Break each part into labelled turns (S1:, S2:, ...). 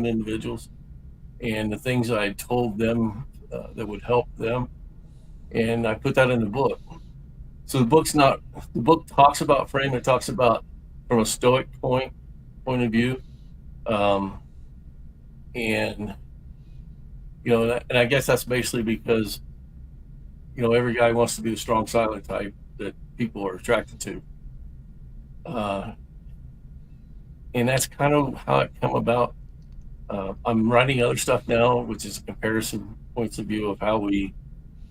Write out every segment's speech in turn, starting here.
S1: different individuals and the things I told them that would help them. And I put that in the book. So the book talks about frame. It talks about from a Stoic point of view. Um, and, and I guess that's basically because, every guy wants to be the strong silent type that people are attracted to. And that's kind of how it come about. I'm writing other stuff now, which is comparison points of view of how we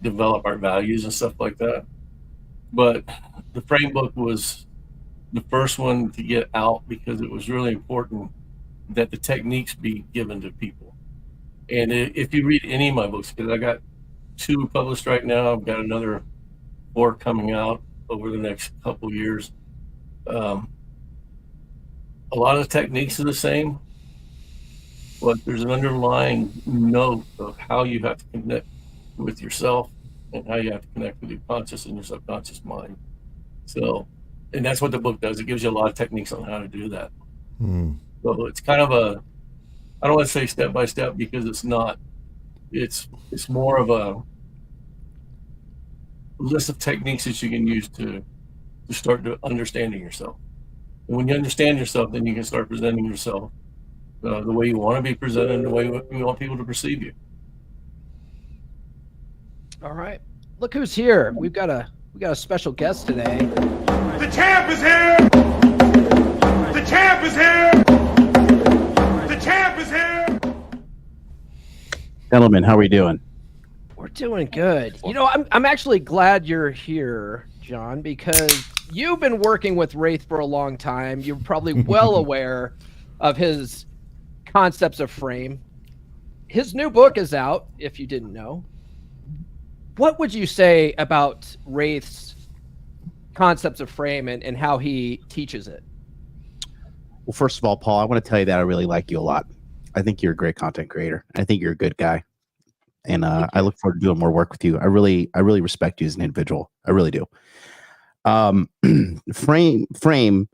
S1: develop our values and stuff like that. But the frame book was the first one to get out because it was really important that the techniques be given to people. And if you read any of my books, because I got 2 published right now, I've got another 4 coming out over the next couple years. A lot of the techniques are the same, but there's an underlying note of how you have to connect with yourself and how you have to connect with your conscious and your subconscious mind. So, and that's what the book does. It gives you a lot of techniques on how to do that. So it's kind of I don't want to say step by step because it's not. It's more of a list of techniques that you can use to start to understanding yourself. And when you understand yourself, then you can start presenting yourself the way you want to be presented, the way you want people to perceive you.
S2: All right, look who's here. We got a special guest today.
S3: The champ is here. The champ is here. The champ is here.
S4: Gentlemen, how are we doing?
S2: We're doing good. I'm actually glad you're here, John, because you've been working with Raith for a long time. You're probably well aware of his concepts of frame. His new book is out, if you didn't know. What would you say about Raith's concepts of frame and how he teaches it?
S4: Well, first of all, Paul, I want to tell you that I really like you a lot. I think you're a great content creator. I think you're a good guy. And I look forward to doing more work with you. I really respect you as an individual. I really do. Frame.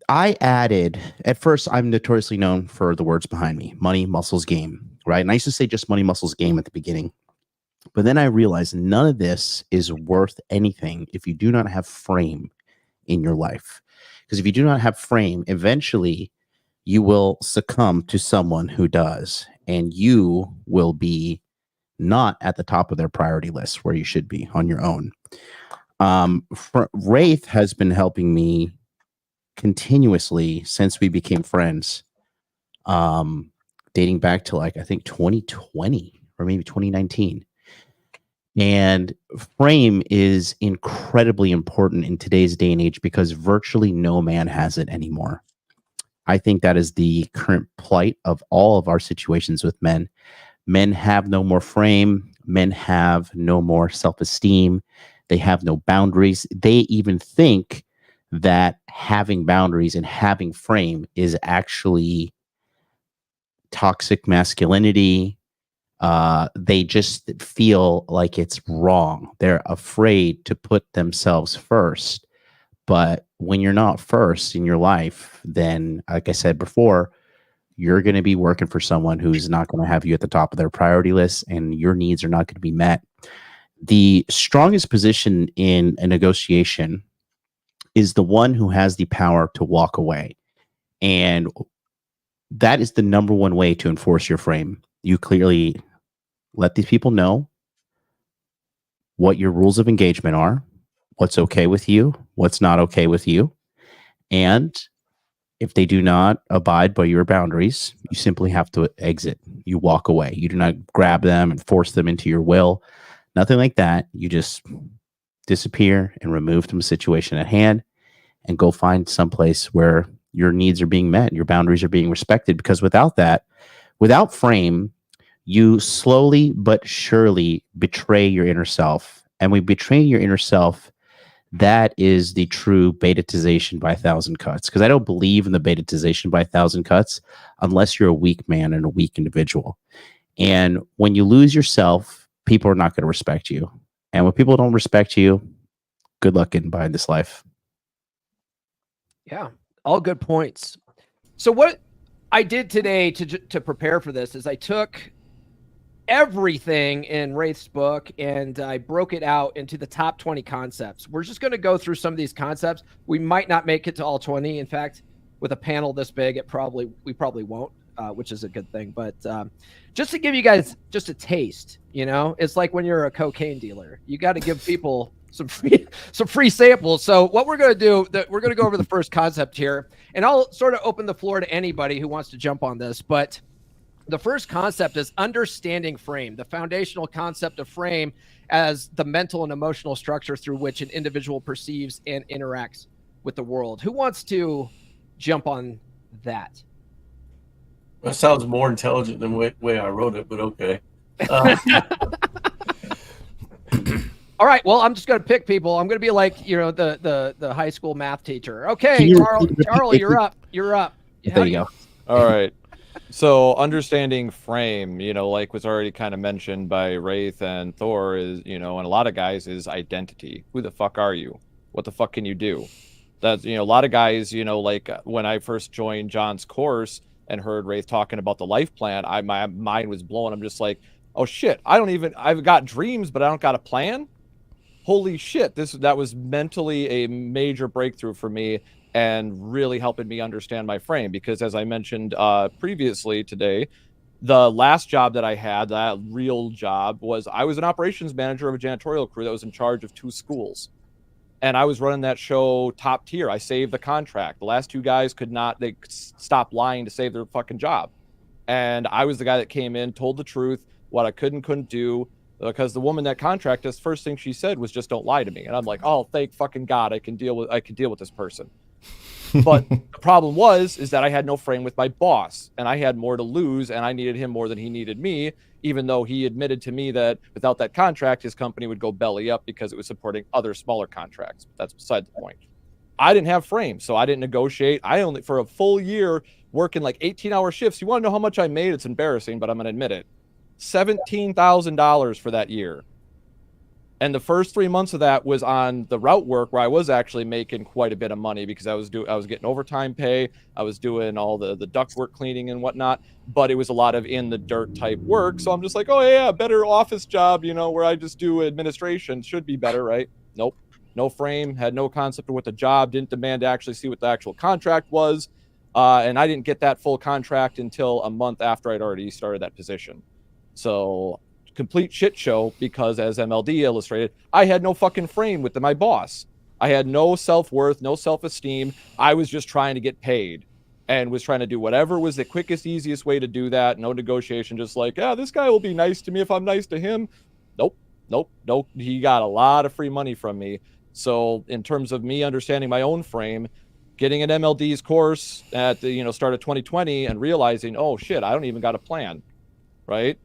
S4: I added, at first, I'm notoriously known for the words behind me, money, muscles, game, right? And I used to say just money, muscles, game at the beginning. But then I realized none of this is worth anything if you do not have frame in your life. Because if you do not have frame, eventually you will succumb to someone who does. And you will be not at the top of their priority list where you should be on your own. Raith has been helping me continuously since we became friends, dating back to I think 2020 or maybe 2019. And frame is incredibly important in today's day and age because virtually no man has it anymore. I think that is the current plight of all of our situations with men. Men have no more frame. Men have no more self-esteem. They have no boundaries. They even think that having boundaries and having frame is actually toxic masculinity. They just feel like it's wrong. They're afraid to put themselves first. But when you're not first in your life, then, like I said before, you're going to be working for someone who's not going to have you at the top of their priority list, and your needs are not going to be met. The strongest position in a negotiation is the one who has the power to walk away. And that is the number one way to enforce your frame. You clearly let these people know what your rules of engagement are, what's okay with you, what's not okay with you. And if they do not abide by your boundaries, you simply have to exit. You walk away. You do not grab them and force them into your will. Nothing like that. You just disappear and remove from a situation at hand and go find someplace where your needs are being met, your boundaries are being respected. Because without that, without frame, you slowly but surely betray your inner self. And when betraying your inner self, that is the true beta-tization by 1,000 cuts. Because I don't believe in the beta-tization by 1,000 cuts unless you're a weak man and a weak individual. And when you lose yourself, people are not going to respect you. And when people don't respect you, good luck getting by in this life.
S2: Yeah, all good points. So what I did today to prepare for this is I took everything in Raith's book and I broke it out into the top 20 concepts. We're just going to go through some of these concepts. We might not make it to all 20. In fact, with a panel this big, we probably won't, which is a good thing. But just to give you guys just a taste, it's like when you're a cocaine dealer, you got to give people some free samples. So what we're going to do, we're going to go over the first concept here, and I'll sort of open the floor to anybody who wants to jump on this. But the first concept is understanding frame, the foundational concept of frame as the mental and emotional structure through which an individual perceives and interacts with the world. Who wants to jump on that?
S1: That sounds more intelligent than the way I wrote it, but okay.
S2: All right. Well, I'm just going to pick people. I'm going to be like, the high school math teacher. Okay, Charlie, you're up. You're up.
S4: There you go.
S5: All right. So understanding frame, like was already kind of mentioned by Raith and Thor is, and a lot of guys is identity. Who the fuck are you? What the fuck can you do? That's, a lot of guys, like when I first joined John's course and heard Raith talking about the life plan, my mind was blown. I'm just like, oh shit, I've got dreams, but I don't got a plan. Holy shit. That was mentally a major breakthrough for me and really helping me understand my frame. Because as I mentioned previously today, the last job that I had, that real job, was I was an operations manager of a janitorial crew that was in charge of 2 schools. And I was running that show top tier. I saved the contract. The last 2 guys they stopped lying to save their fucking job. And I was the guy that came in, told the truth, what I couldn't do, because the woman that contracted us, first thing she said was just don't lie to me. And I'm like, oh, thank fucking God, I can deal with this person. But the problem is that I had no frame with my boss, and I had more to lose, and I needed him more than he needed me, even though he admitted to me that without that contract, his company would go belly up because it was supporting other smaller contracts. But that's beside the point. I didn't have frame, so I didn't negotiate. I only, for a full year, working like 18-hour shifts. You want to know how much I made? It's embarrassing, but I'm going to admit it. $17,000 for that year. And the first 3 months of that was on the route work, where I was actually making quite a bit of money because I was getting overtime pay. I was doing all the ductwork cleaning and whatnot, but it was a lot of in the dirt type work. So I'm just like, oh yeah, better office job, where I just do administration should be better, right? Nope. No frame, had no concept of what the job, didn't demand to actually see what the actual contract was. And I didn't get that full contract until a month after I'd already started that position. So complete shit show, because as MLD illustrated, I had no fucking frame with my boss. I had no self-worth, no self-esteem. I was just trying to get paid and was trying to do whatever was the quickest, easiest way to do that. No negotiation, just like, yeah, this guy will be nice to me if I'm nice to him. Nope. He got a lot of free money from me. So in terms of me understanding my own frame, getting an MLD's course at the start of 2020 and realizing, oh shit, I don't even got a plan, right?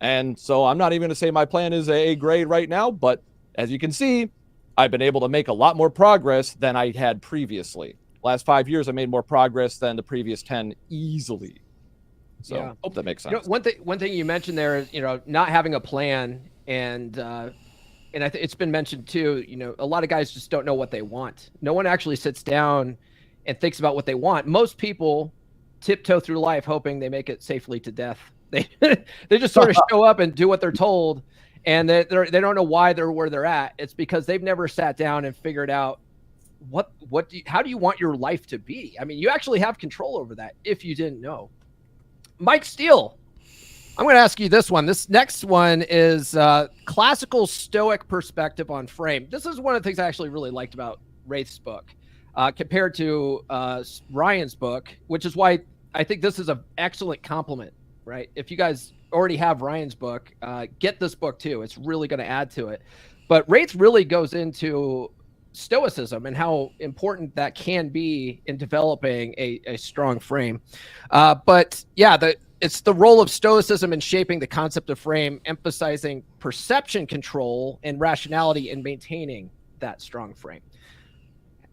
S5: And so I'm not even going to say my plan is A grade right now, but as you can see, I've been able to make a lot more progress than I had previously. Last 5 years, I made more progress than the previous 10 easily. So yeah. Hope that makes sense.
S2: One thing you mentioned there is, not having a plan, and I think it's been mentioned too, a lot of guys just don't know what they want. No one actually sits down and thinks about what they want. Most people tiptoe through life hoping they make it safely to death. They just sort of show up and do what they're told, and they don't know why they're where they're at. It's because they've never sat down and figured out how do you want your life to be? I mean, you actually have control over that if you didn't know. Mike Steele, I'm going to ask you this one. This next one is classical Stoic perspective on frame. This is one of the things I actually really liked about Raith's book compared to Ryan's book, which is why I think this is an excellent compliment. Right. If you guys already have Ryan's book, get this book too. It's really going to add to it. But Raith really goes into Stoicism and how important that can be in developing a strong frame. But yeah, it's the role of Stoicism in shaping the concept of frame, emphasizing perception control and rationality in maintaining that strong frame.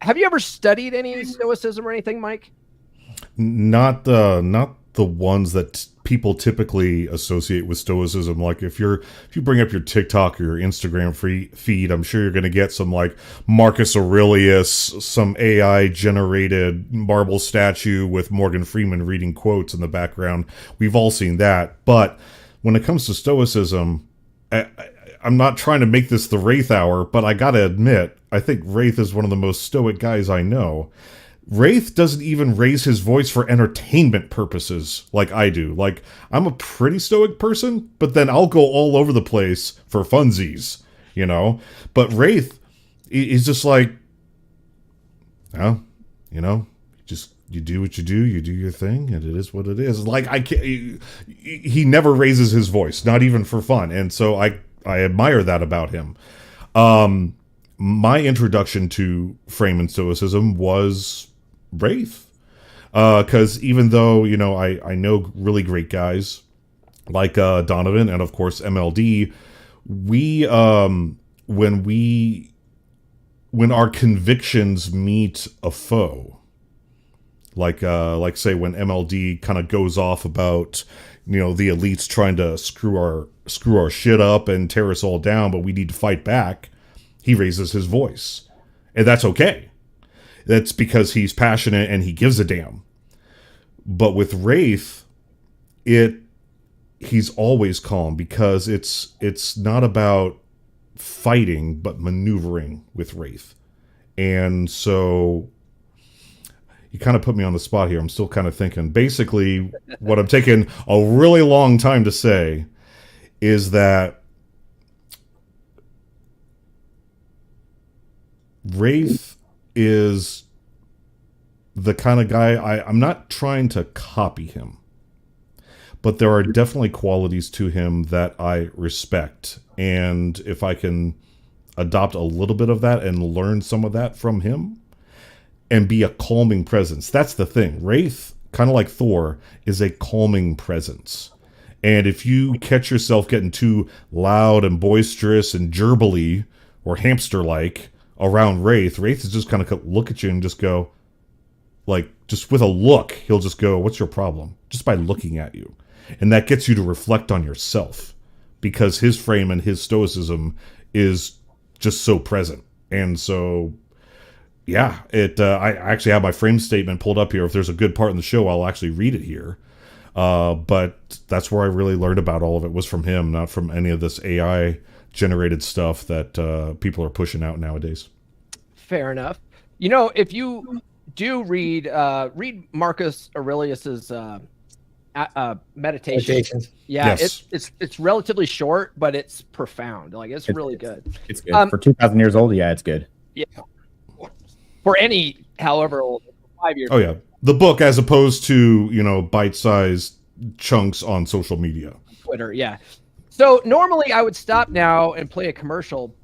S2: Have you ever studied any Stoicism or anything, Mike?
S6: Not the ones that people typically associate with Stoicism. Like if you bring up your TikTok or your Instagram feed, I'm sure you're going to get some like Marcus Aurelius, some AI generated marble statue with Morgan Freeman reading quotes in the background. We've all seen that. But when it comes to Stoicism, I'm not trying to make this the Raith hour, but I got to admit, I think Raith is one of the most stoic guys I know. Raith doesn't even raise his voice for entertainment purposes like I do. Like, I'm a pretty stoic person, but then I'll go all over the place for funsies, you know? But Raith is just like, oh, you know, just you do what you do your thing, and it is what it is. Like, I can't, he never raises his voice, not even for fun. And so I admire that about him. My introduction to Frame and Stoicism was Raith, because even though, you know, I know really great guys like Donovan and of course MLD, we when our convictions meet a foe, like say when MLD kind of goes off about, you know, the elites trying to screw our shit up and tear us all down, but we need to fight back, he raises his voice, and that's okay. That's because he's passionate and he gives a damn. But with Raith, he's always calm, because it's not about fighting but maneuvering with Raith. And so you kind of put me on the spot here. I'm still kind of thinking. Basically, what I'm taking a really long time to say is that Raith is the kind of guy, I'm not trying to copy him, but there are definitely qualities to him that I respect. And if I can adopt a little bit of that and learn some of that from him and be a calming presence, that's the thing. Raith, kind of like Thor, is a calming presence. And if you catch yourself getting too loud and boisterous and gerbily or hamster-like around Raith is just kind of look at you and just go, like, just with a look, he'll just go, what's your problem? Just by looking at you. And that gets you to reflect on yourself, because his frame and his stoicism is just so present. And so, yeah, I actually have my frame statement pulled up here. If there's a good part in the show, I'll actually read it here. But that's where I really learned about all of it, was from him, not from any of this AI generated stuff that people are pushing out nowadays.
S2: Fair enough. You know, if you do read Marcus Aurelius's Meditations. Yeah,
S6: yes.
S2: It's relatively short, but it's profound. Like, it's really good.
S7: It's good. For 2,000 years old, yeah, it's good.
S2: Yeah. For any, however old, 5 years.
S6: Oh, yeah. The book, as opposed to, you know, bite-sized chunks on social media.
S2: Twitter, yeah. So normally I would stop now and play a commercial,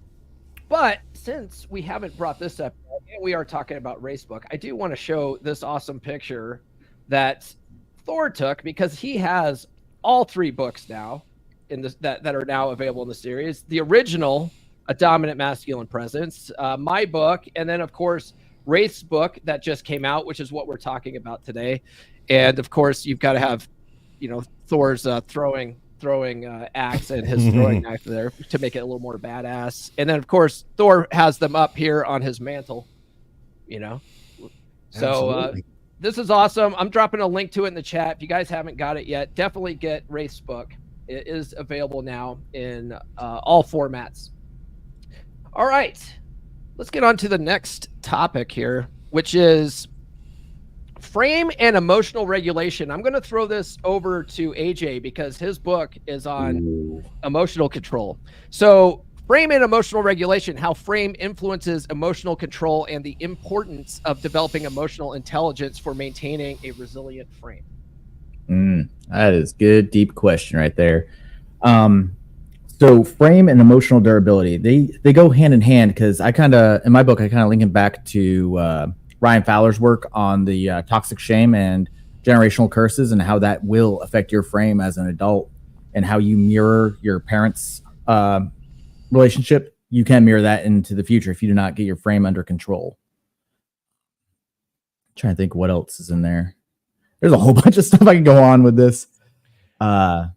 S2: but since we haven't brought this up and we are talking about Raith's book, I do want to show this awesome picture that Thor took, because he has all 3 books now in this that are now available in the series. The original, A Dominant Masculine Presence, my book, and then of course Raith's book that just came out, which is what we're talking about today. And of course you've got to have, you know, Thor's throwing axe and his throwing knife there to make it a little more badass. And then of course Thor has them up here on his mantle, you know. So this is awesome. I'm dropping a link to it in the chat. If you guys haven't got it yet, definitely get Raith's book. It is available now in all formats. All right, let's get on to the next topic here, which is frame and emotional regulation. I'm going to throw this over to AJ because his book is on emotional control. So frame and emotional regulation, how frame influences emotional control and the importance of developing emotional intelligence for maintaining a resilient frame.
S7: That is good, deep question right there. So frame and emotional durability, they go hand in hand, because I kind of, in my book, I kind of link it back to Ryan Fowler's work on the toxic shame and generational curses, and how that will affect your frame as an adult, and how you mirror your parents' relationship. You can mirror that into the future if you do not get your frame under control. I'm trying to think what else is in there. There's a whole bunch of stuff I can go on with this. but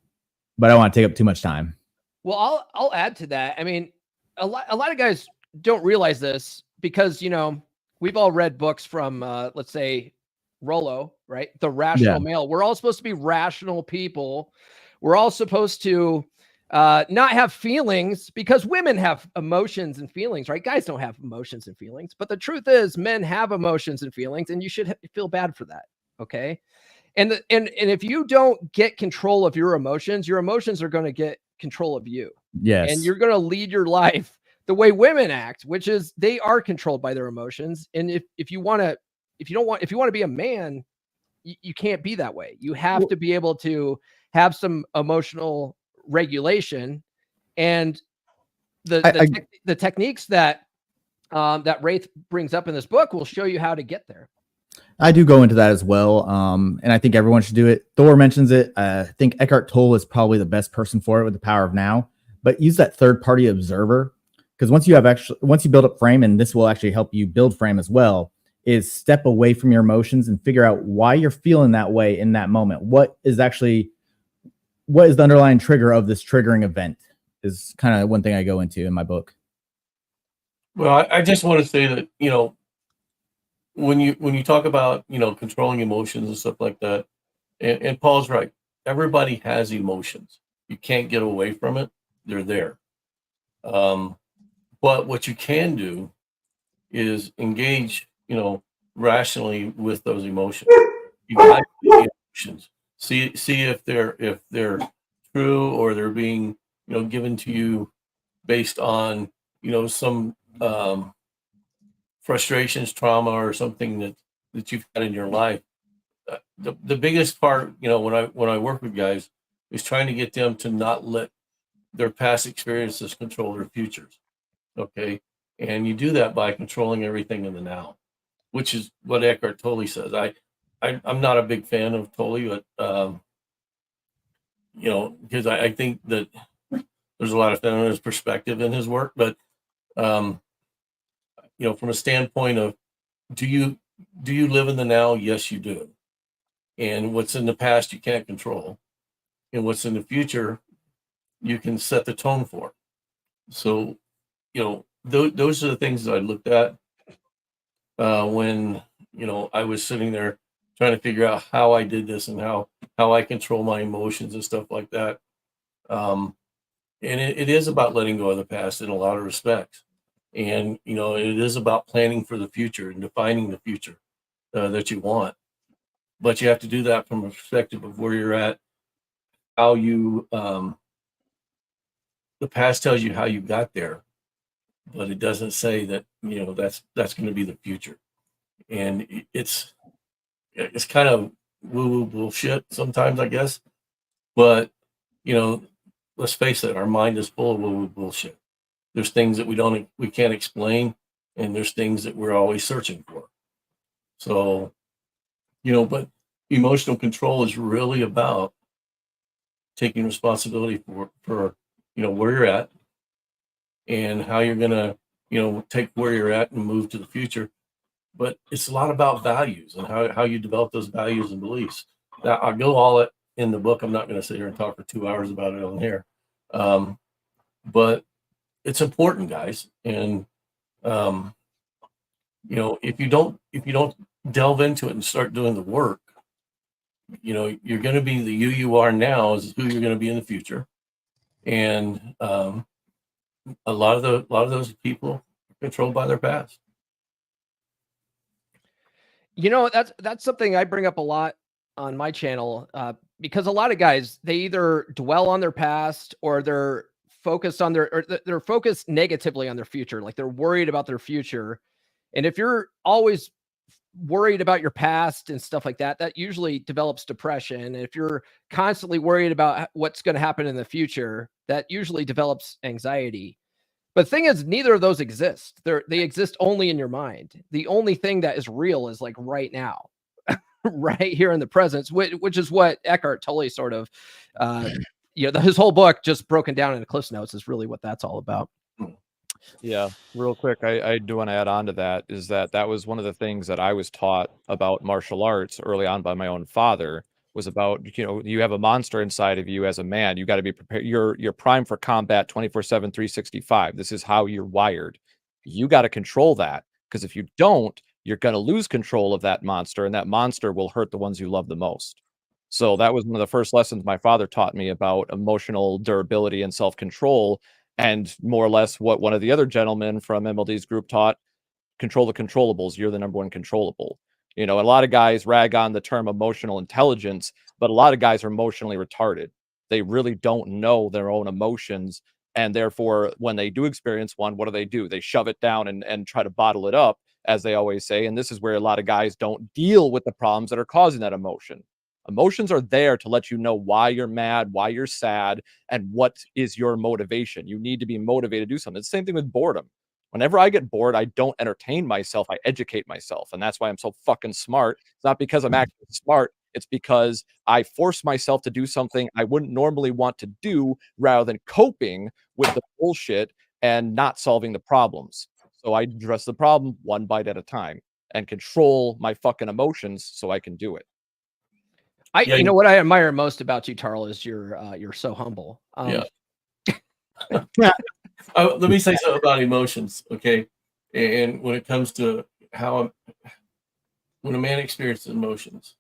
S7: I don't want to take up too much time.
S2: Well, I'll add to that. I mean, a lot of guys don't realize this because, you know, we've all read books from, let's say, Rollo, right? The Rational Male. We're all supposed to be rational people. We're all supposed to not have feelings because women have emotions and feelings, right? Guys don't have emotions and feelings. But the truth is, men have emotions and feelings, and you should feel bad for that. Okay. And if you don't get control of your emotions are going to get control of you.
S7: Yes.
S2: And you're going to lead your life the way women act, which is they are controlled by their emotions. And if you want to be a man, you can't be that way. You have to be able to have some emotional regulation, and the techniques that Raith brings up in this book will show you how to get there.
S7: I do go into that as well, and I think everyone should do it. Thor mentions it. I think Eckhart Tolle is probably the best person for it with the power of now. But use that third-party observer, because once you build up frame, and this will actually help you build frame as well, is step away from your emotions and figure out why you're feeling that way in that moment. What is the underlying trigger of this triggering event is kind of one thing I go into in my book.
S1: Well, I just want to say that, you know, when you talk about, you know, controlling emotions and stuff like that, and Paul's right, everybody has emotions. You can't get away from it. They're there. But what you can do is engage, you know, rationally with those emotions. Evaluate the emotions. See if they're true, or they're being, you know, given to you based on, you know, some frustrations, trauma, or something that you've had in your life. The biggest part, you know, when I work with guys, is trying to get them to not let their past experiences control their futures. Okay, and you do that by controlling everything in the now, which is what Eckhart Tolle says. I'm not a big fan of Tolle, but you know, because I think that there's a lot of feminist perspective in his work, but you know, from a standpoint of, do you live in the now? Yes, you do. And what's in the past you can't control, and what's in the future you can set the tone for. So, you know, those are the things that I looked at when, you know, I was sitting there trying to figure out how I did this and how I control my emotions and stuff like that. And it is about letting go of the past in a lot of respects. And, you know, it is about planning for the future and defining the future that you want. But you have to do that from a perspective of where you're at, how you, the past tells you how you got there, but it doesn't say that, you know, that's going to be the future. And it's kind of woo-woo bullshit sometimes, I guess. But, you know, let's face it, our mind is full of woo-woo bullshit. There's things that we can't explain, and there's things that we're always searching for. So, you know, but emotional control is really about taking responsibility for you know, where you're at and how you're gonna, you know, take where you're at and move to the future. But it's a lot about values and how you develop those values and beliefs. Now, I'll go all it in the book. I'm not going to sit here and talk for 2 hours about it on here, but it's important, guys. And you know, if you don't delve into it and start doing the work, you know, you're going to be the you are now is who you're going to be in the future. And a lot of those people are controlled by their past.
S2: You know, that's something I bring up a lot on my channel, because a lot of guys, they either dwell on their past, or they're focused on they're focused negatively on their future. Like, they're worried about their future. And if you're always worried about your past and stuff like that, that usually develops depression. And if you're constantly worried about what's going to happen in the future, that usually develops anxiety. But the thing is, neither of those exist. They exist only in your mind. The only thing that is real is like right now, right here in the presence, which is what Eckhart Tolle sort of, you know, his whole book just broken down into Cliff's Notes is really what that's all about.
S5: Yeah, real quick, I do want to add on to that, is that was one of the things that I was taught about martial arts early on by my own father, was about, you have a monster inside of you as a man. You got to be prepared. You're primed for combat 24/7, 365. This is how you're wired. You got to control that, because if you don't, you're going to lose control of that monster, and that monster will hurt the ones you love the most. So that was one of the first lessons my father taught me about emotional durability and self-control, and more or less what one of the other gentlemen from MLD's group taught: control the controllables. You're the number one controllable. A lot of guys rag on the term emotional intelligence, but a lot of guys are emotionally retarded. They really don't know their own emotions. And therefore, when they do experience one, what do? They shove it down and try to bottle it up, as they always say. And this is where a lot of guys don't deal with the problems that are causing that emotion. Emotions are there to let you know why you're mad, why you're sad, and what is your motivation. You need to be motivated to do something. It's the same thing with boredom. Whenever I get bored, I don't entertain myself. I educate myself. And that's why I'm so fucking smart. It's not because I'm actually smart. It's because I force myself to do something I wouldn't normally want to do, rather than coping with the bullshit and not solving the problems. So I address the problem one bite at a time and control my fucking emotions so I can do it.
S2: You know what I admire most about you, Tarl, is you're so humble.
S1: Let me say something about emotions, okay? And when it comes to when a man experiences emotions,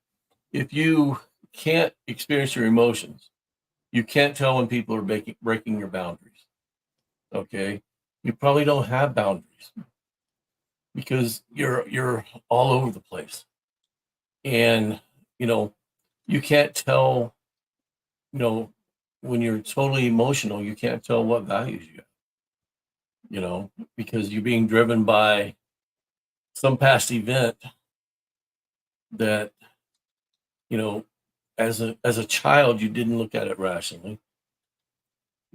S1: if you can't experience your emotions, you can't tell when people are breaking your boundaries, okay? You probably don't have boundaries because you're all over the place. And, you can't tell, when you're totally emotional, you can't tell what values you have, because you're being driven by some past event that, as a child, you didn't look at it rationally,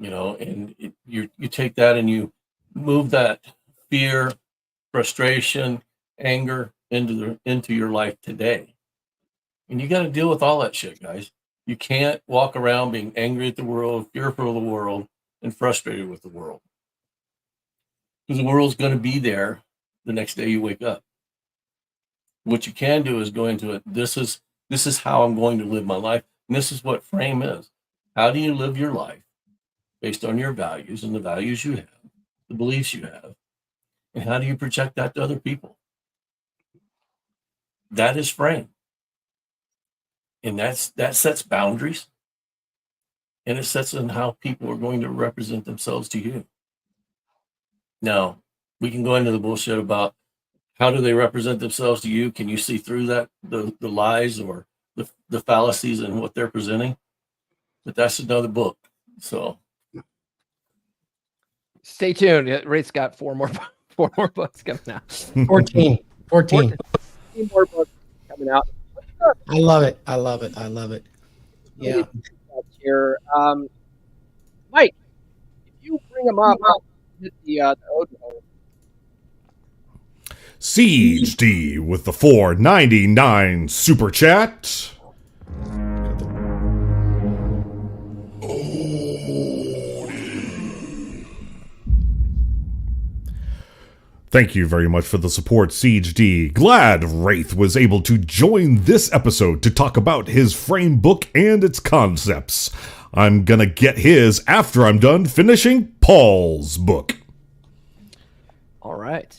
S1: and you take that and you move that fear, frustration, anger into your life today. And you got to deal with all that shit, guys. You can't walk around being angry at the world, fearful of the world, and frustrated with the world. Because the world's going to be there the next day you wake up. What you can do is go into it. This is how I'm going to live my life. And this is what frame is. How do you live your life based on your values and the values you have, the beliefs you have, and how do you project that to other people? That is frame. And that sets boundaries, and it sets in how people are going to represent themselves to you. Now, we can go into the bullshit about how do they represent themselves to you? Can you see through that, the lies or the fallacies in what they're presenting? But that's another book. So
S2: stay tuned. Raith's got four more books coming out.
S8: 14
S2: more books coming out.
S8: I love it. Yeah.
S2: Here, Mike, if you bring him up, the Odin.
S6: Siege D with the $4.99 super chat. Thank you very much for the support, Siege D. Glad Raith was able to join this episode to talk about his frame book and its concepts. I'm gonna get his after I'm done finishing Paul's book.
S2: All right.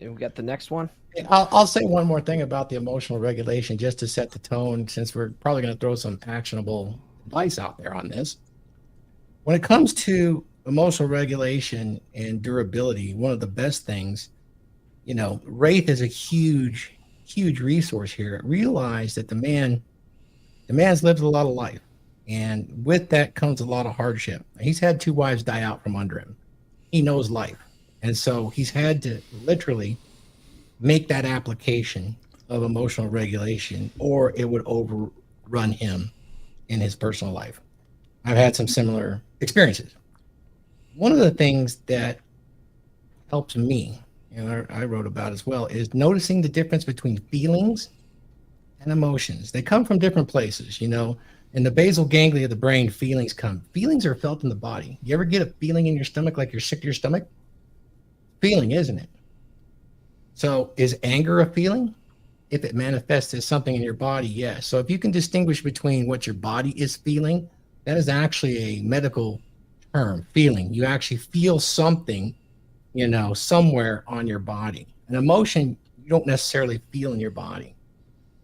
S2: And we got the next one.
S8: I'll say one more thing about the emotional regulation just to set the tone, since we're probably going to throw some actionable advice out there on this. When it comes to emotional regulation and durability, one of the best things, Raith is a huge resource here. Realize that the man's lived a lot of life, and with that comes a lot of hardship. He's had 2 wives die out from under him. He knows life, and so he's had to literally make that application of emotional regulation, or it would overrun him in his personal life. I've had some similar experiences. One of the things that helps me, and I wrote about as well, is noticing the difference between feelings and emotions. They come from different places. In the basal ganglia of the brain, feelings are felt in the body. You ever get a feeling in your stomach like you're sick to your stomach? Feeling, isn't it? So is anger a feeling? if it manifests as something in your body, yes. So if you can distinguish between what your body is feeling, that is actually a medical term, feeling. You actually feel something, somewhere on your body. An emotion you don't necessarily feel in your body.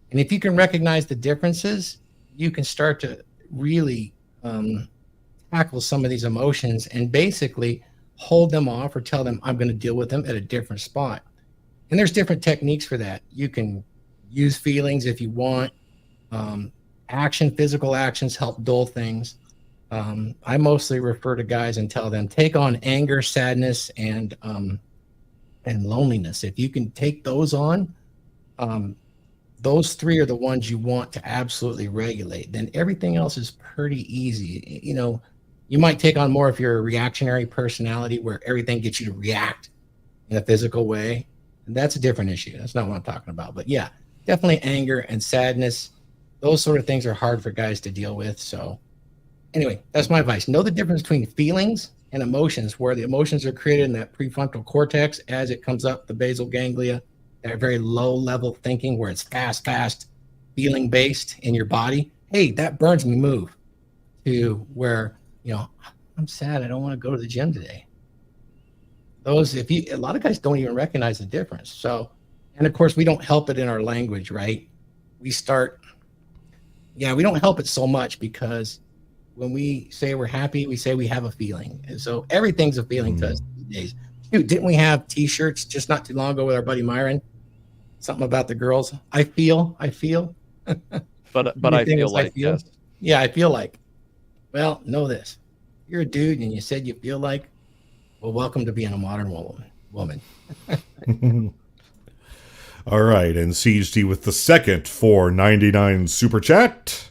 S8: And if you can recognize the differences, you can start to really tackle some of these emotions and basically hold them off or tell them, I'm going to deal with them at a different spot. And there's different techniques for that. You can use feelings if you want. Physical actions help dull things. I mostly refer to guys and tell them, take on anger, sadness, and loneliness. If you can take those on, those three are the ones you want to absolutely regulate. Then everything else is pretty easy. You might take on more if you're a reactionary personality where everything gets you to react in a physical way. And that's a different issue. That's not what I'm talking about. But yeah, definitely anger and sadness. Those sort of things are hard for guys to deal with. So anyway, that's my advice. Know the difference between feelings and emotions, where the emotions are created in that prefrontal cortex as it comes up the basal ganglia, that very low level thinking where it's fast feeling based in your body. Hey, that burns me move, to where, I'm sad. I don't want to go to the gym today. A lot of guys don't even recognize the difference. So, and of course we don't help it in our language, right? We don't help it so much because when we say we're happy, we say we have a feeling. And so everything's a feeling to us these days. Dude, didn't we have t-shirts just not too long ago with our buddy Myron? Something about the girls. I feel.
S5: But I feel like, yes.
S8: Yeah, I feel like. Well, know this. You're a dude and you said you feel like, well, welcome to being a modern woman.
S6: All right, and CHD with the second $4.99 super chat.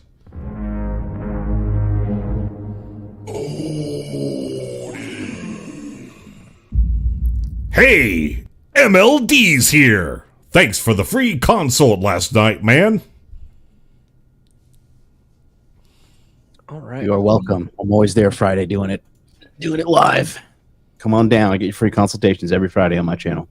S6: Hey, MLD's here. Thanks for the free consult last night, man.
S2: All right.
S4: You are welcome. I'm always there Friday doing it live. Come on down. I get you free consultations every Friday on my channel.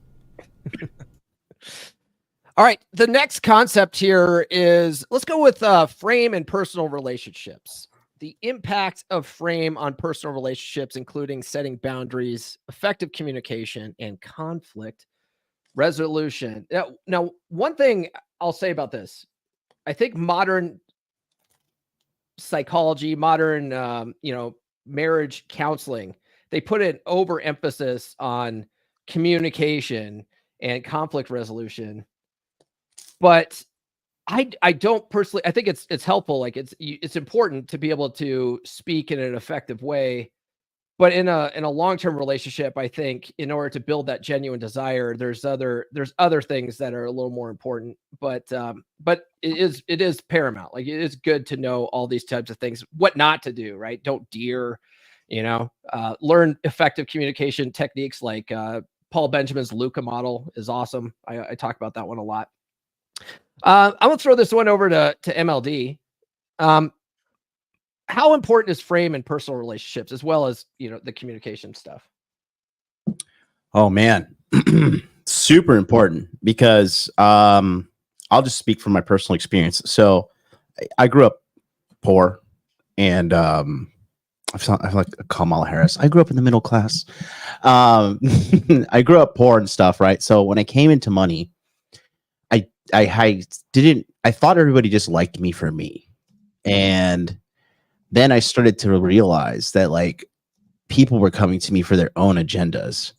S2: All right. The next concept here is, let's go with frame and personal relationships. The impact of frame on personal relationships, including setting boundaries, effective communication, and conflict resolution. Now, one thing I'll say about this, I think modern psychology, modern, marriage counseling, they put an overemphasis on communication and conflict resolution. But I don't personally, I think it's helpful. Like it's important to be able to speak in an effective way. But in a long-term relationship, I think in order to build that genuine desire, there's other things that are a little more important. But it is paramount. Like it is good to know all these types of things, what not to do, right? Don't dear, learn effective communication techniques like Paul Benjamin's Luca model is awesome. I talk about that one a lot. I'm gonna throw this one over to MLD. How important is frame and personal relationships, as well as the communication stuff?
S4: Oh man, super important, because I'll just speak from my personal experience. So I grew up poor, and I feel like Kamala Harris. I grew up in the middle class. I grew up poor and stuff, right? So when I came into money, I thought everybody just liked me for me. And then I started to realize that like people were coming to me for their own agendas.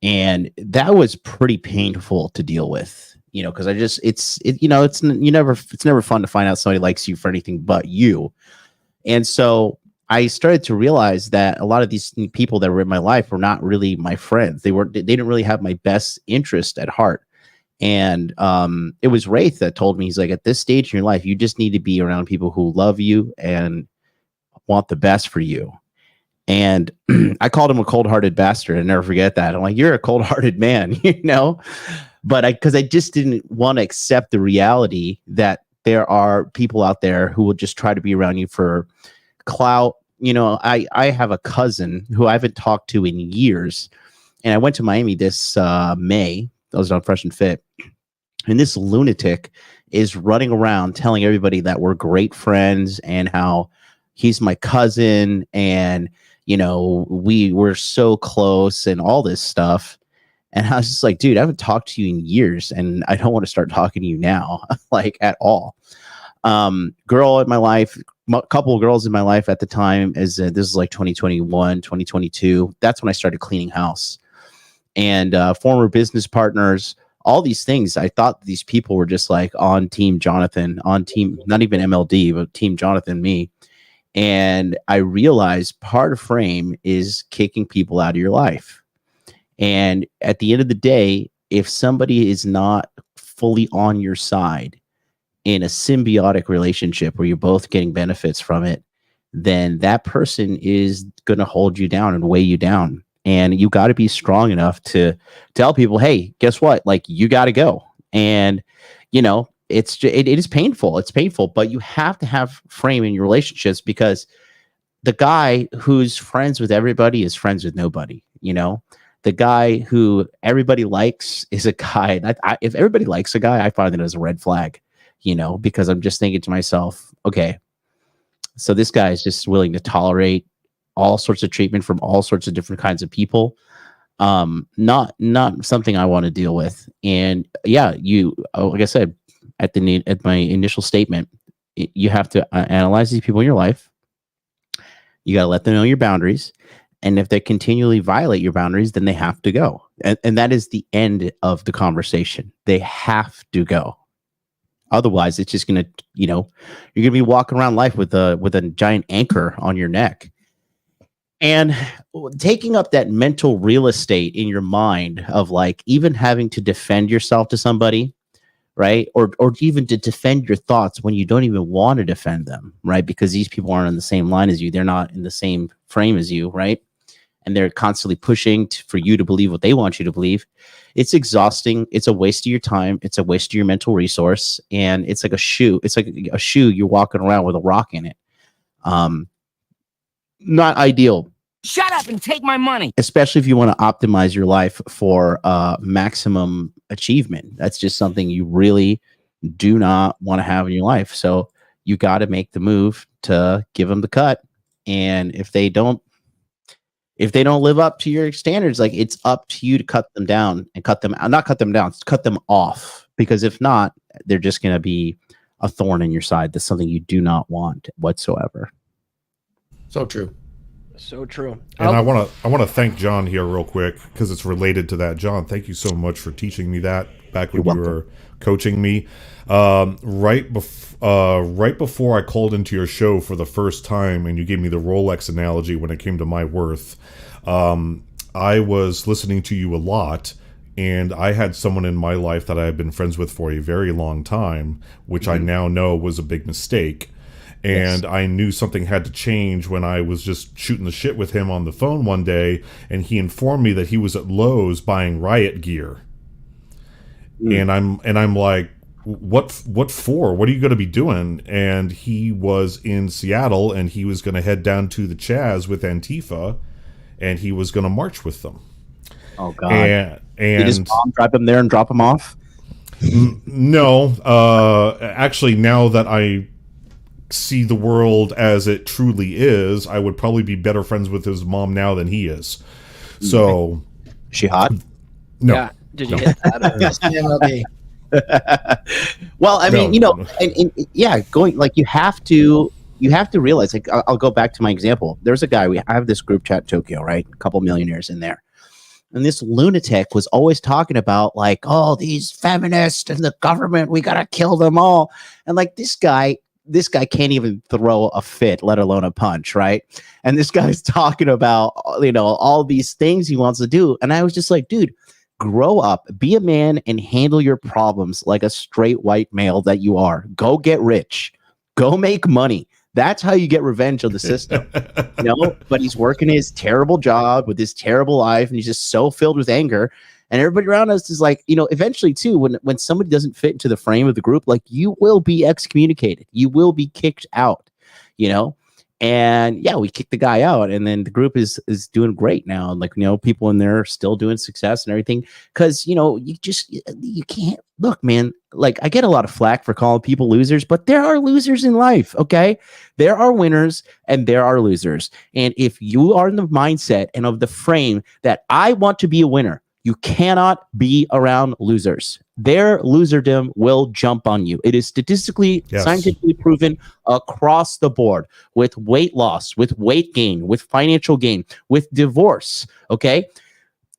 S4: And that was pretty painful to deal with, because it's never fun to find out somebody likes you for anything but you. And so I started to realize that a lot of these people that were in my life were not really my friends. They didn't really have my best interest at heart. And it was Raith that told me, he's like, at this stage in your life, you just need to be around people who love you and want the best for you. And I called him a cold-hearted bastard. I never forget that. I'm like, you're a cold-hearted man, but because I just didn't want to accept the reality that there are people out there who will just try to be around you for clout. I have a cousin who I haven't talked to in years, and I went to Miami this May. I was on Fresh and Fit, And this lunatic is running around telling everybody that we're great friends and how he's my cousin and, you know, we're so close and all this stuff. And I was just like, dude, I haven't talked to you in years and I don't want to start talking to you now, like at all. Girl in my life, couple of girls in my life at the time, this is like 2021, 2022. That's when I started cleaning house. And former business partners, all these things. I thought these people were just like on team Jonathan, on team, not even MLD, but team Jonathan, me. And I realized part of Frame is kicking people out of your life. And at the end of the day, if somebody is not fully on your side in a symbiotic relationship where you're both getting benefits from it, then that person is going to hold you down and weigh you down. And you got to be strong enough to tell people, hey, guess what? Like, you got to go. And, you know, it is painful. It's painful, but you have to have frame in your relationships, because the guy who's friends with everybody is friends with nobody. You know, the guy who everybody likes is a guy. If everybody likes a guy, I find it as a red flag, you know, because I'm just thinking to myself, okay, so this guy is just willing to tolerate all sorts of treatment from all sorts of different kinds of people. Not something I want to deal with. And yeah, like I said, at my initial statement, you have to analyze these people in your life. You got to let them know your boundaries. And if they continually violate your boundaries, then they have to go. And that is the end of the conversation. They have to go. Otherwise, it's just going to, you know, you're going to be walking around life with a giant anchor on your neck. And taking up that mental real estate in your mind of like even having to defend yourself to somebody, right? Or even to defend your thoughts when you don't even want to defend them, right? Because these people aren't on the same line as you. They're not in the same frame as you, right? And they're constantly pushing for you to believe what they want you to believe. It's exhausting. It's a waste of your time. It's a waste of your mental resource. And it's like a shoe. It's like a shoe you're walking around with a rock in it. Not ideal.
S9: Shut up and take my money.
S4: Especially if you want to optimize your life for maximum achievement. That's just something you really do not want to have in your life. So you got to make the move to give them the cut. And if they don't live up to your standards, like, it's up to you to cut them down and cut them off. Because if not, they're just going to be a thorn in your side. That's something you do not want whatsoever.
S8: So true.
S2: So true.
S6: And I want to thank John here real quick, because it's related to that. John, thank you so much for teaching me that back when you were coaching me. Right before I called into your show for the first time, and you gave me the Rolex analogy when it came to my worth, I was listening to you a lot, and I had someone in my life that I had been friends with for a very long time, which I now know was a big mistake. And yes. I knew something had to change when I was just shooting the shit with him on the phone one day, and he informed me that he was at Lowe's buying riot gear. And I'm like, what for? What are you going to be doing? And he was in Seattle, and he was going to head down to the Chaz with Antifa, and he was going to march with them.
S4: Oh God!
S6: And
S4: did his mom drive him there and drop him off?
S6: No, actually, now that I see the world as it truly is, I would probably be better friends with his mom now than he is. So,
S4: she hot?
S6: No.
S2: Yeah. Did you hit that?
S4: Well, I mean, going like you have to realize. Like, I'll go back to my example. There's a guy. I have this group chat Tokyo, right? A couple millionaires in there. And this lunatic was always talking about like, oh, these feminists and the government, we got to kill them all. And like this guy can't even throw a fit, let alone a punch, right? And this guy's talking about, all these things he wants to do. And I was just like, dude, grow up, be a man, and handle your problems like a straight white male that you are. Go get rich. Go make money. That's how you get revenge on the system. But he's working his terrible job with his terrible life, and he's just so filled with anger. And everybody around us is like, eventually too, when somebody doesn't fit into the frame of the group, like, you will be excommunicated. You will be kicked out, And yeah, we kicked the guy out, and then the group is doing great now. Like, people in there are still doing success and everything. Because you can't look, man. Like, I get a lot of flack for calling people losers, but there are losers in life. Okay, there are winners and there are losers. And if you are in the mindset and of the frame that I want to be a winner, you cannot be around losers. Their loserdom will jump on you. It is statistically, scientifically proven across the board, with weight loss, with weight gain, with financial gain, with divorce. Okay.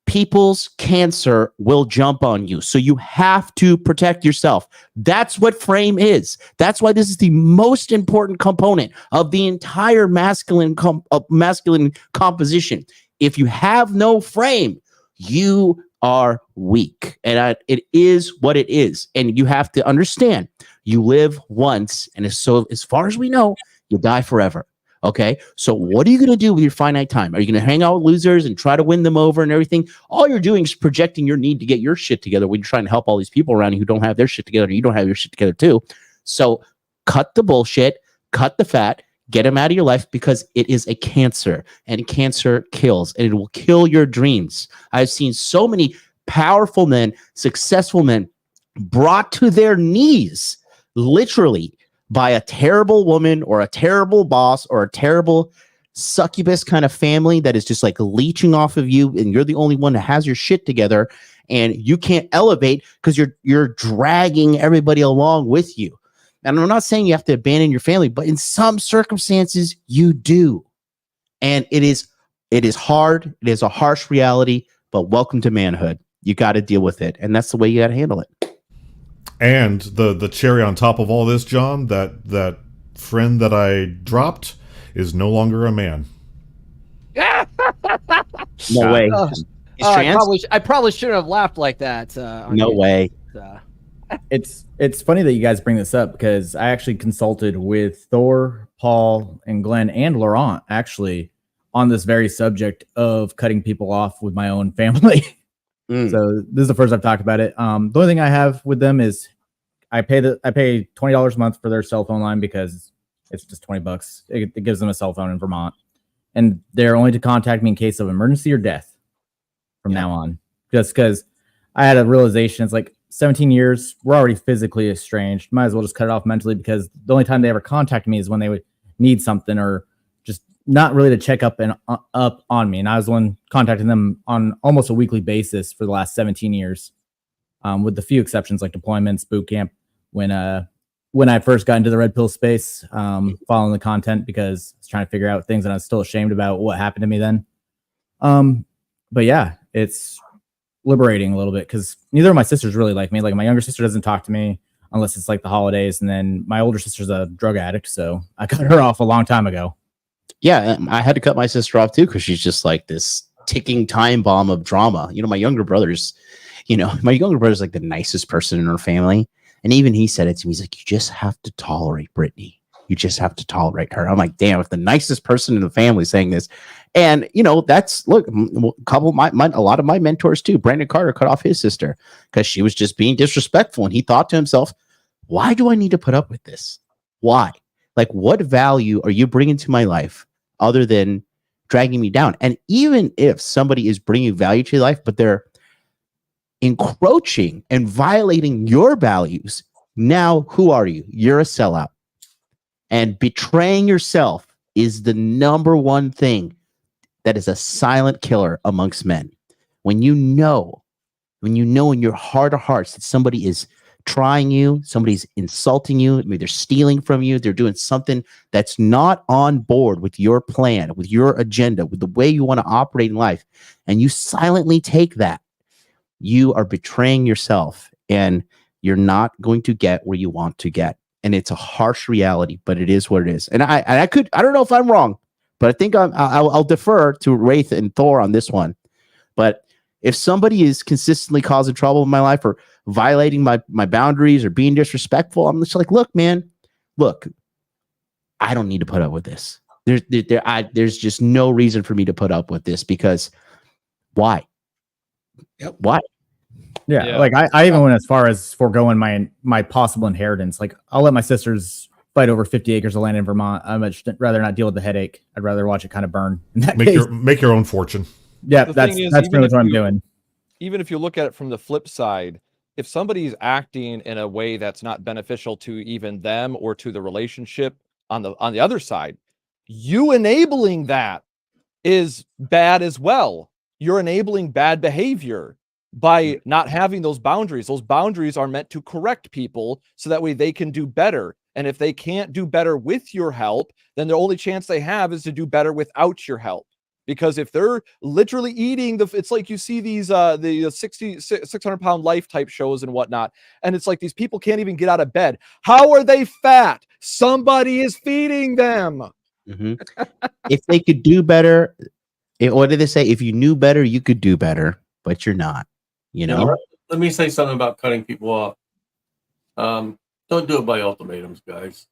S4: People's cancer will jump on you. So you have to protect yourself. That's what frame is. That's why this is the most important component of the entire masculine composition. If you have no frame, you are weak, and it is what it is. And you have to understand, you live once, and as far as we know, you die forever. Okay, so what are you going to do with your finite time? Are you going to hang out with losers and try to win them over and everything? All you're doing is projecting your need to get your shit together when you're trying to help all these people around you who don't have their shit together, and you don't have your shit together too. So cut the bullshit, cut the fat, get them out of your life, because it is a cancer, and cancer kills, and it will kill your dreams. I've seen so many powerful men, successful men, brought to their knees, literally, by a terrible woman or a terrible boss or a terrible succubus kind of family that is just like leeching off of you, and you're the only one that has your shit together, and you can't elevate because you're dragging everybody along with you. And I'm not saying you have to abandon your family, but in some circumstances you do. And it is hard. It is a harsh reality, but welcome to manhood. You got to deal with it. And that's the way you got to handle it.
S6: And the cherry on top of all this, John, that friend that I dropped is no longer a man.
S4: No way. He's trans?
S2: I probably shouldn't have laughed like that.
S4: No way.
S7: It's funny that you guys bring this up, because I actually consulted with Thor, Paul, and Glenn, and Laurent actually on this very subject of cutting people off with my own family. So this is the first I've talked about it. The only thing I have with them is I pay $20 a month for their cell phone line, because it's just $20. It gives them a cell phone in Vermont, and they're only to contact me in case of emergency or death from now on. Just because I had a realization, it's like 17 years, we're already physically estranged. Might as well just cut it off mentally, because the only time they ever contact me is when they would need something, or just not really to check up on me. And I was the one contacting them on almost a weekly basis for the last 17 years, with the few exceptions like deployments, boot camp, when I first got into the red pill space, following the content, because I was trying to figure out things and I was still ashamed about what happened to me then. But yeah, it's liberating a little bit, because neither of my sisters really like me. Like, my younger sister doesn't talk to me unless it's like the holidays, and then my older sister's a drug addict, so I cut her off a long time ago.
S4: Yeah, I had to cut my sister off too, because she's just like this ticking time bomb of drama. My younger brother's like the nicest person in her family, and even he said it to me. He's like, "You just have to tolerate Brittany. You just have to tolerate her." I'm like, damn, if the nicest person in the family is saying this. And that's, look, a lot of my mentors too. Brandon Carter cut off his sister because she was just being disrespectful, and he thought to himself, why do I need to put up with this? Why? Like, what value are you bringing to my life other than dragging me down? And even if somebody is bringing value to your life, but they're encroaching and violating your values, now who are you? You're a sellout. And betraying yourself is the number one thing that is a silent killer amongst men. When you know in your heart of hearts that somebody is trying you, somebody's insulting you, maybe they're stealing from you, they're doing something that's not on board with your plan, with your agenda, with the way you want to operate in life, and you silently take that, you are betraying yourself, and you're not going to get where you want to get. And it's a harsh reality, but it is what it is. And I don't know if I'm wrong, but I think I'll defer to Raith and Thor on this one. But if somebody is consistently causing trouble in my life, or violating my boundaries, or being disrespectful, I'm just like, look, man, I don't need to put up with this. There's just no reason for me to put up with this, because why?
S8: Yep.
S4: Why?
S7: Yeah, like I even went as far as foregoing my possible inheritance. Like, I'll let my sisters fight over 50 acres of land in Vermont. I'd much rather not deal with the headache. I'd rather watch it kind of burn. In that case.
S6: Make your own fortune.
S7: Yeah,
S5: The
S7: that's
S5: thing is,
S7: pretty
S5: even
S7: much
S5: if
S7: what I'm
S5: you-
S7: doing.
S5: Even if you look at it from the flip side, if somebody's acting in a way that's not beneficial to even them or to the relationship on the other side, you enabling that is bad as well. You're enabling bad behavior by not having those boundaries. Those boundaries are meant to correct people so that way they can do better. And if they can't do better with your help, then the only chance they have is to do better without your help. Because if they're literally eating it's like you see these the 600-pound life type shows and whatnot, and it's like these people can't even get out of bed. How are they fat? Somebody is feeding them.
S4: If they could do better, what did they say? If you knew better, you could do better, but you're not. You know.
S1: Let me say something about cutting people off. Don't do it by ultimatums, guys.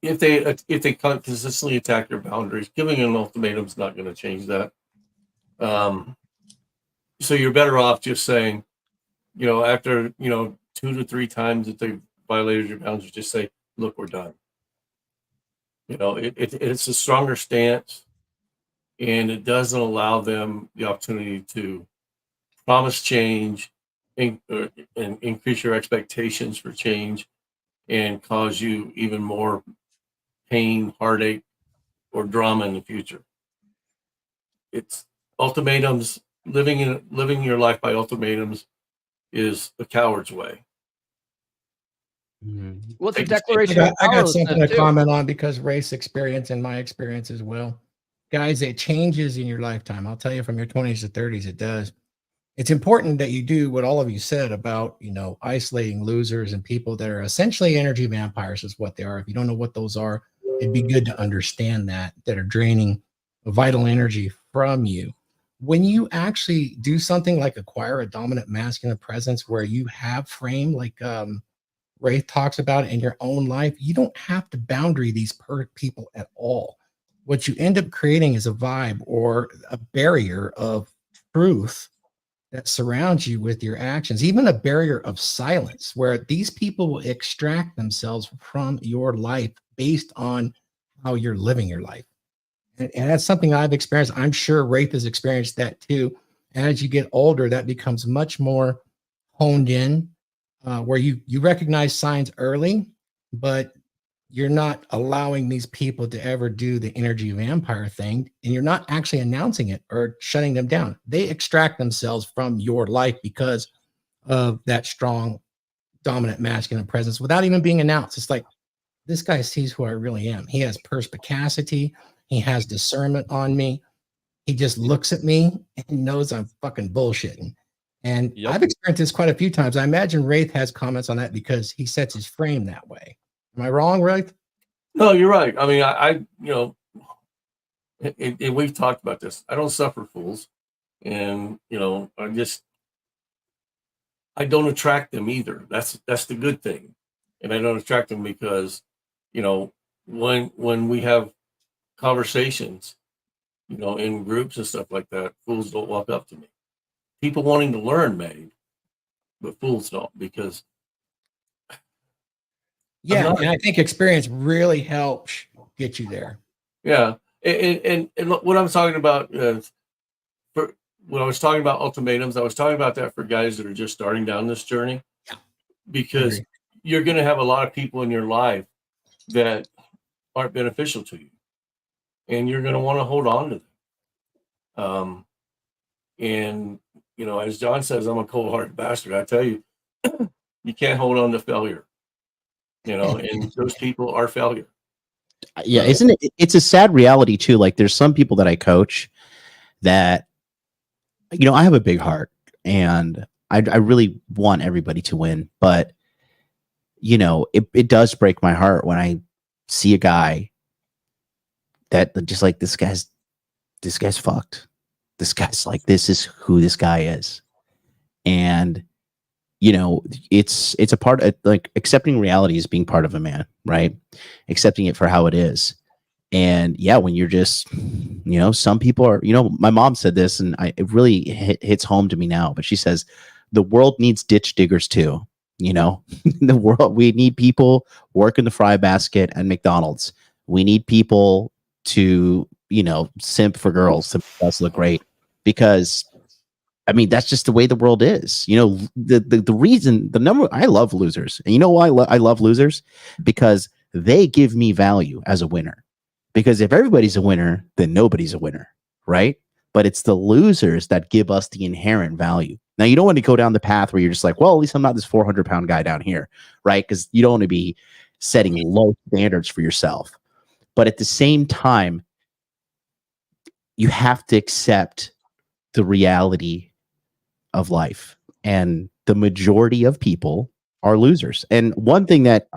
S1: If they consistently attack your boundaries, giving an ultimatum is not going to change that. So you're better off just saying, after 2 to 3 times that they violated your boundaries, just say, "Look, we're done." It's a stronger stance, and it doesn't allow them the opportunity to promise change and increase your expectations for change and cause you even more pain, heartache, or drama in the future. It's ultimatums. Living your life by ultimatums is a coward's way.
S2: Well, it's a declaration of
S8: I got something to
S2: powerlessness, too.
S8: comment on because race experience and my experience as well. Guys, it changes in your lifetime. I'll tell you, from your 20s to 30s, it does. It's important that you do what all of you said about, isolating losers and people that are essentially energy vampires is what they are. If you don't know what those are, it'd be good to understand that are draining vital energy from you. When you actually do something like acquire a dominant masculine presence where you have frame, like Raith talks about in your own life, you don't have to boundary these people at all. What you end up creating is a vibe or a barrier of truth that surrounds you with your actions, even a barrier of silence where these people will extract themselves from your life based on how you're living your life. And that's something I've experienced. I'm sure Raith has experienced that too. As you get older, that becomes much more honed in, where you recognize signs early, but you're not allowing these people to ever do the energy vampire thing, and you're not actually announcing it or shutting them down. They extract themselves from your life because of that strong, dominant masculine presence without even being announced. It's like, this guy sees who I really am. He has perspicacity. He has discernment on me. He just looks at me and knows I'm fucking bullshitting. And I've experienced this quite a few times. I imagine Raith has comments on that because he sets his frame that way. Am I wrong, Raith?
S1: No, you're right. I mean, and we've talked about this. I don't suffer fools, and I don't attract them either. That's the good thing, and I don't attract them because, when we have conversations, in groups and stuff like that, fools don't walk up to me. People wanting to learn may, but fools don't, because
S8: and I think experience really helps get you there.
S1: Yeah, and what I'm talking about when I was talking about ultimatums, I was talking about that for guys that are just starting down this journey.
S8: Yeah,
S1: because you're going to have a lot of people in your life that aren't beneficial to you, and you're going to want to hold on to them. And as John says, I'm a cold-hearted bastard. I tell you, you can't hold on to failure. And those people are failure.
S4: Yeah, isn't it? It's a sad reality too. Like, there's some people that I coach that, I have a big heart and I really want everybody to win, but it does break my heart when I see a guy that just like, this guy's fucked. This guy's like, this is who this guy is. And it's a part of, like, accepting reality as being part of a man, right? Accepting it for how it is. And yeah, when you're just, some people are, my mom said this, and it really hits home to me now, but she says, the world needs ditch diggers too. You know, in the world, we need people working the fry basket at McDonald's. We need people to, you know, simp for girls to make us look great, because I mean, that's just the way the world is. You know, the reason, the number, I love losers. And you know why I love losers? Because they give me value as a winner. Because if everybody's a winner, then nobody's a winner, right? But it's the losers that give us the inherent value. Now, you don't want to go down the path where you're just like, well, at least I'm not this 400-pound guy down here, right? Because you don't want to be setting low standards for yourself. But at the same time, you have to accept the reality of life, and the majority of people are losers. And one thing that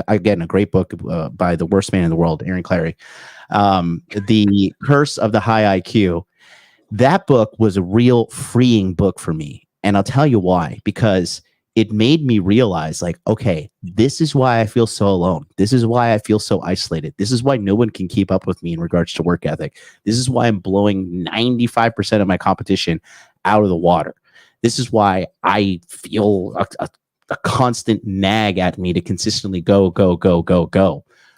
S4: again, a great book by the worst man in the world, Aaron Clary, The Curse of the High IQ. That book was a real freeing book for me, and I'll tell you why. Because it made me realize, like, okay, this is why I feel so alone. This is why I feel so isolated. This is why no one can keep up with me in regards to work ethic. This is why I'm blowing 95% of my competition out of the water. This is why I feel a constant nag at me to consistently go,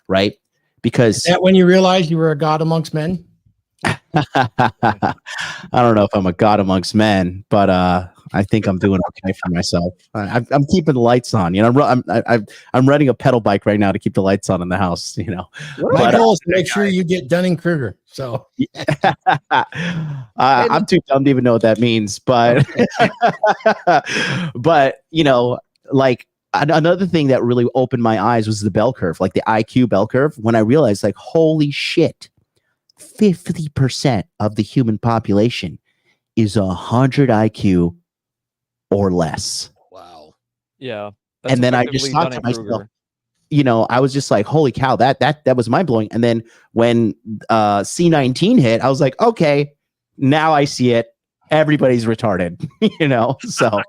S4: right? Because
S8: is that when you realized you were a god amongst men?
S4: I don't know if I'm a god amongst men, but I think I'm doing okay for myself. I'm keeping the lights on. You know, I'm riding a pedal bike right now to keep the lights on in the house. You know,
S8: my goal is to make sure you get Dunning-Kruger. So
S4: I'm too dumb to even know what that means, but but you know, like another thing that really opened my eyes was the bell curve, like the IQ bell curve. When I realized, like, holy shit, 50% of the human population is 100 IQ or less.
S10: Wow.
S5: Yeah.
S4: And then I just thought to myself, you know, I was just like, holy cow, that was mind blowing. And then when C19 hit, I was like, okay, now I see it. Everybody's retarded, you know? So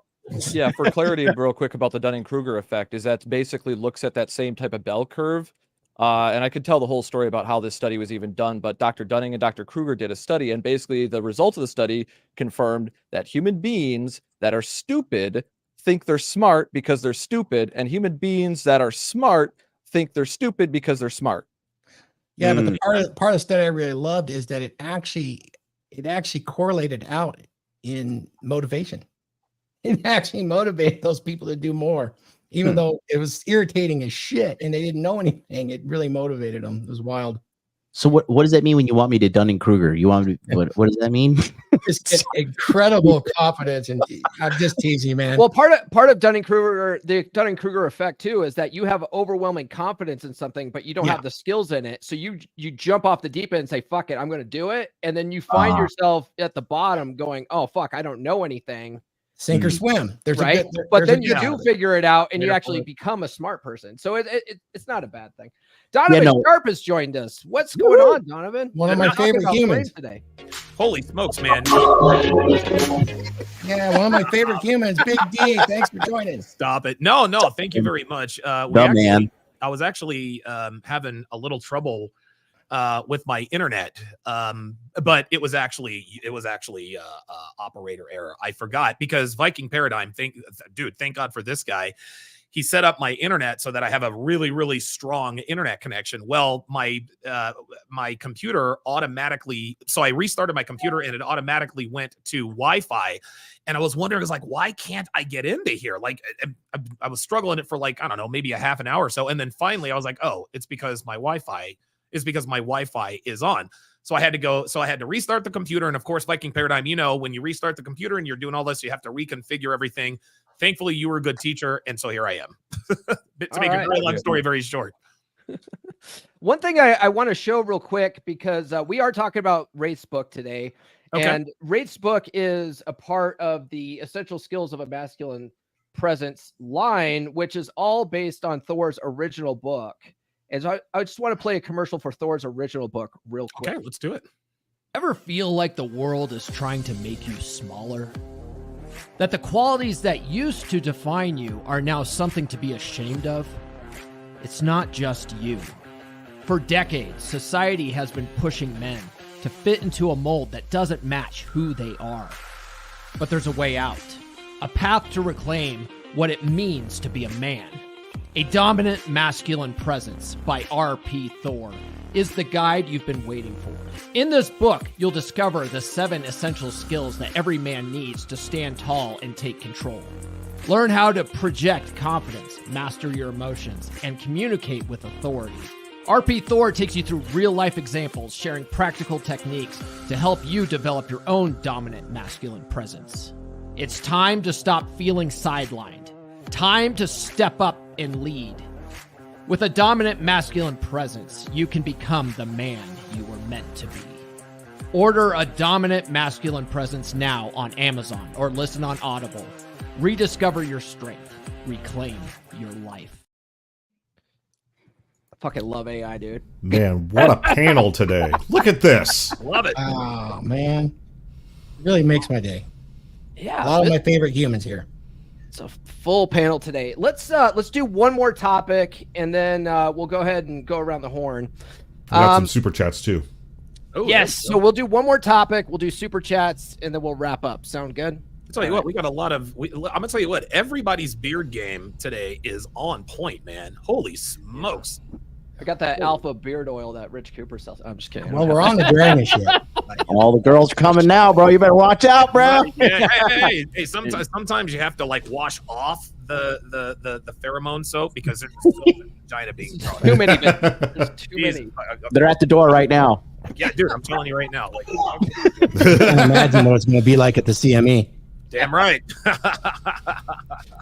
S5: yeah, for clarity, real quick about the Dunning-Kruger effect, is that basically looks at that same type of bell curve. And I could tell the whole story about how this study was even done, but Dr. Dunning and Dr. Kruger did a study, and basically the results of the study confirmed that human beings that are stupid think they're smart because they're stupid, and human beings that are smart think they're stupid because they're smart.
S8: Yeah, but the part of the study I really loved is that it actually correlated out in motivation. It actually motivated those people to do more. Even though it was irritating as shit and they didn't know anything, it really motivated them. It was wild.
S4: So what does that mean when you want me to Dunning-Kruger? You want me to, what does that mean?
S8: Just get incredible confidence, and I'm just teasing you, man.
S2: Well, part of Dunning-Kruger, the Dunning-Kruger effect too, is that you have overwhelming confidence in something, but you don't have the skills in it. So you jump off the deep end and say, fuck it, I'm going to do it. And then you find yourself at the bottom going, oh, fuck, I don't know anything.
S8: Sink or swim. There's
S2: right. But then you do figure it out and you actually become a smart person. So it's not a bad thing. Donovan Sharpe has joined us. What's going on, Donovan?
S8: One of my favorite humans
S2: today.
S10: Holy smokes, man.
S8: Yeah, one of my favorite humans, Big D. Thanks for joining.
S10: Stop it. No, thank you very much. I was actually having a little trouble with my internet, but it was actually operator error. I forgot, because Viking Paradigm, thank God for this guy. He set up my internet so that I have a really, really strong internet connection. Well, my computer automatically, so I restarted my computer and it automatically went to Wi-Fi. And I was wondering, I was like, why can't I get into here? Like, I was struggling it for like, I don't know, maybe a half an hour or so. And then finally I was like, oh, it's because my Wi-Fi is on. So I had to restart the computer. And of course, Viking Paradigm, you know, when you restart the computer and you're doing all this, you have to reconfigure everything. Thankfully, you were a good teacher. And so here I am. To make a very long story very short.
S2: One thing I want to show real quick, because we are talking about Raith's book today. Okay. And Raith's book is a part of the Essential Skills of a Masculine Presence line, which is all based on Thor's original book. And so I just want to play a commercial for Thor's original book real quick.
S10: Okay, let's do it.
S11: Ever feel like the world is trying to make you smaller? That the qualities that used to define you are now something to be ashamed of? It's not just you. For decades, society has been pushing men to fit into a mold that doesn't match who they are. But there's a way out, a path to reclaim What It Means to Be a Man. A Dominant Masculine Presence by R.P. THOR is the guide you've been waiting for. In this book, you'll discover the 7 essential skills that every man needs to stand tall and take control. Learn how to project confidence, master your emotions, and communicate with authority. R.P. THOR takes you through real-life examples, sharing practical techniques to help you develop your own dominant masculine presence. It's time to stop feeling sidelined. Time to step up and lead. With a dominant masculine presence, you can become the man you were meant to be. Order A Dominant Masculine Presence now on Amazon or listen on Audible. Rediscover your strength. Reclaim your life.
S2: I fucking love AI, dude.
S6: Man, what a panel today. Look at this.
S10: Love it.
S8: Oh, man. It really makes my day.
S2: Yeah.
S8: A lot of my favorite humans here.
S2: It's a full panel today. Let's do one more topic, and then we'll go ahead and go around the horn.
S6: We got some super chats too.
S10: Oh,
S2: Yes, so we'll do one more topic. We'll do super chats, and then we'll wrap up. Sound good?
S10: I'll tell you what, we got a lot of. I'm gonna tell you what, everybody's beard game today is on point, man. Holy smokes!
S2: I got that alpha beard oil that Rich Cooper sells. I'm just kidding.
S8: Well, we're on the Dragonship.
S4: All the girls are coming now, bro. You better watch out, bro.
S10: Yeah, hey, sometimes you have to like wash off the pheromone soap because there's so much vagina being thrown.
S2: Too many. There's too many.
S4: They're at the door right now.
S10: Yeah, dude, I'm telling you right now. Like,
S8: I can't imagine what it's going to be like at the CME.
S10: damn right.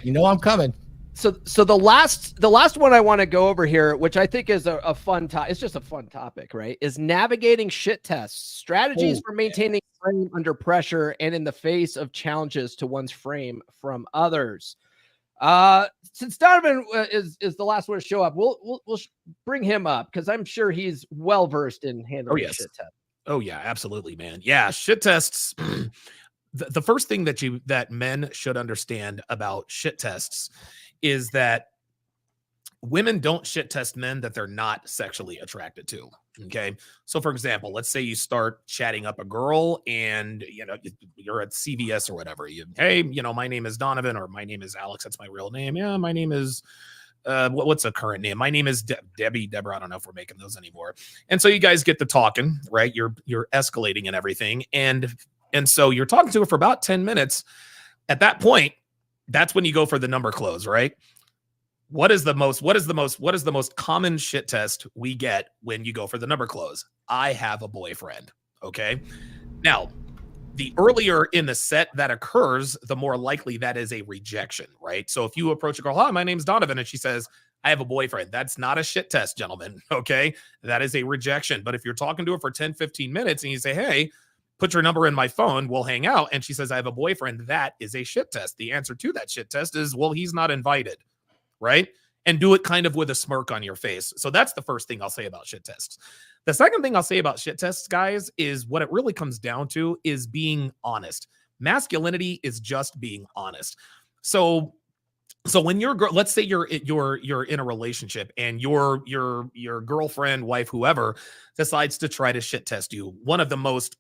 S8: You know I'm coming.
S2: So the last one I want to go over here, which I think is a fun topic. It's just a fun topic, right? Is navigating shit tests, strategies for maintaining frame under pressure and in the face of challenges to one's frame from others. Since Donovan is the last one to show up, we'll bring him up because I'm sure he's well versed in handling shit tests.
S10: Oh yeah, absolutely, man. Yeah, shit tests. The first thing that men should understand about shit tests is that women don't shit test men that they're not sexually attracted to. Okay. So for example, let's say you start chatting up a girl and you're at CVS or whatever. Hey, my name is Donovan, or my name is Alex. That's my real name. Yeah, my name is what's a current name? My name is Deborah. I don't know if we're making those anymore. And so you guys get to talking, right? You're escalating and everything. And so you're talking to her for about 10 minutes. At that point, that's when you go for the number close, right? What is the most common shit test we get when you go for the number close? I have a boyfriend. Okay. Now, the earlier in the set that occurs, the more likely that is a rejection, right? So if you approach a girl, hi, my name's Donovan, and she says, I have a boyfriend. That's not a shit test, gentlemen. Okay. That is a rejection. But if you're talking to her for 10, 15 minutes and you say, hey, put your number in my phone, we'll hang out, and she says, I have a boyfriend, that is a shit test. The answer to that shit test is, well, he's not invited, right? And do it kind of with a smirk on your face. So that's the first thing I'll say about shit tests. The second thing I'll say about shit tests, guys, is what it really comes down to is being honest. Masculinity is just being honest. So when let's say you're in a relationship and your girlfriend, wife, whoever decides to try to shit test you. One of the most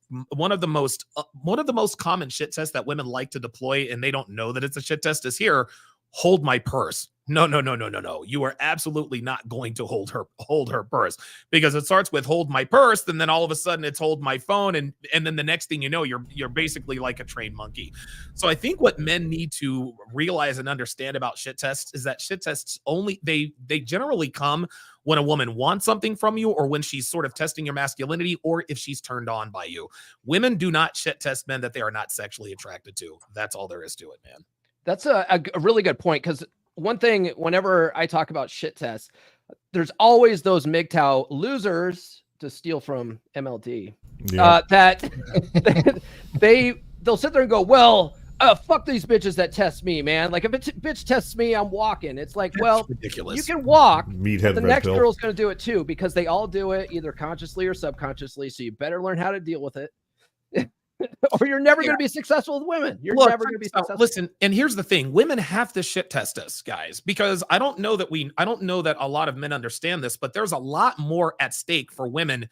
S10: common shit tests that women like to deploy, and they don't know that it's a shit test, is here. Hold my purse. No. You are absolutely not going to hold her purse, because it starts with hold my purse, and then all of a sudden it's hold my phone, and then the next thing you know, you're basically like a trained monkey. So I think what men need to realize and understand about shit tests is that shit tests they generally come when a woman wants something from you, or when she's sort of testing your masculinity, or if she's turned on by you. Women do not shit test men that they are not sexually attracted to. That's all there is to it, man.
S2: That's a really good point, because one thing, whenever I talk about shit tests, there's always those MGTOW losers, to steal from MLD, that they'll sit there and go, well, fuck these bitches that test me, man. Like, if a bitch tests me, I'm walking. It's like,
S10: that's
S2: well,
S10: ridiculous.
S2: You can walk.
S6: Meathead
S2: The next girl's going to do it too, because they all do it either consciously or subconsciously. So you better learn how to deal with it. Or you're never going to be successful with women. You're never going to be successful.
S10: Listen, and here's the thing: women have to shit test us, guys, because I don't know that a lot of men understand this, but there's a lot more at stake for women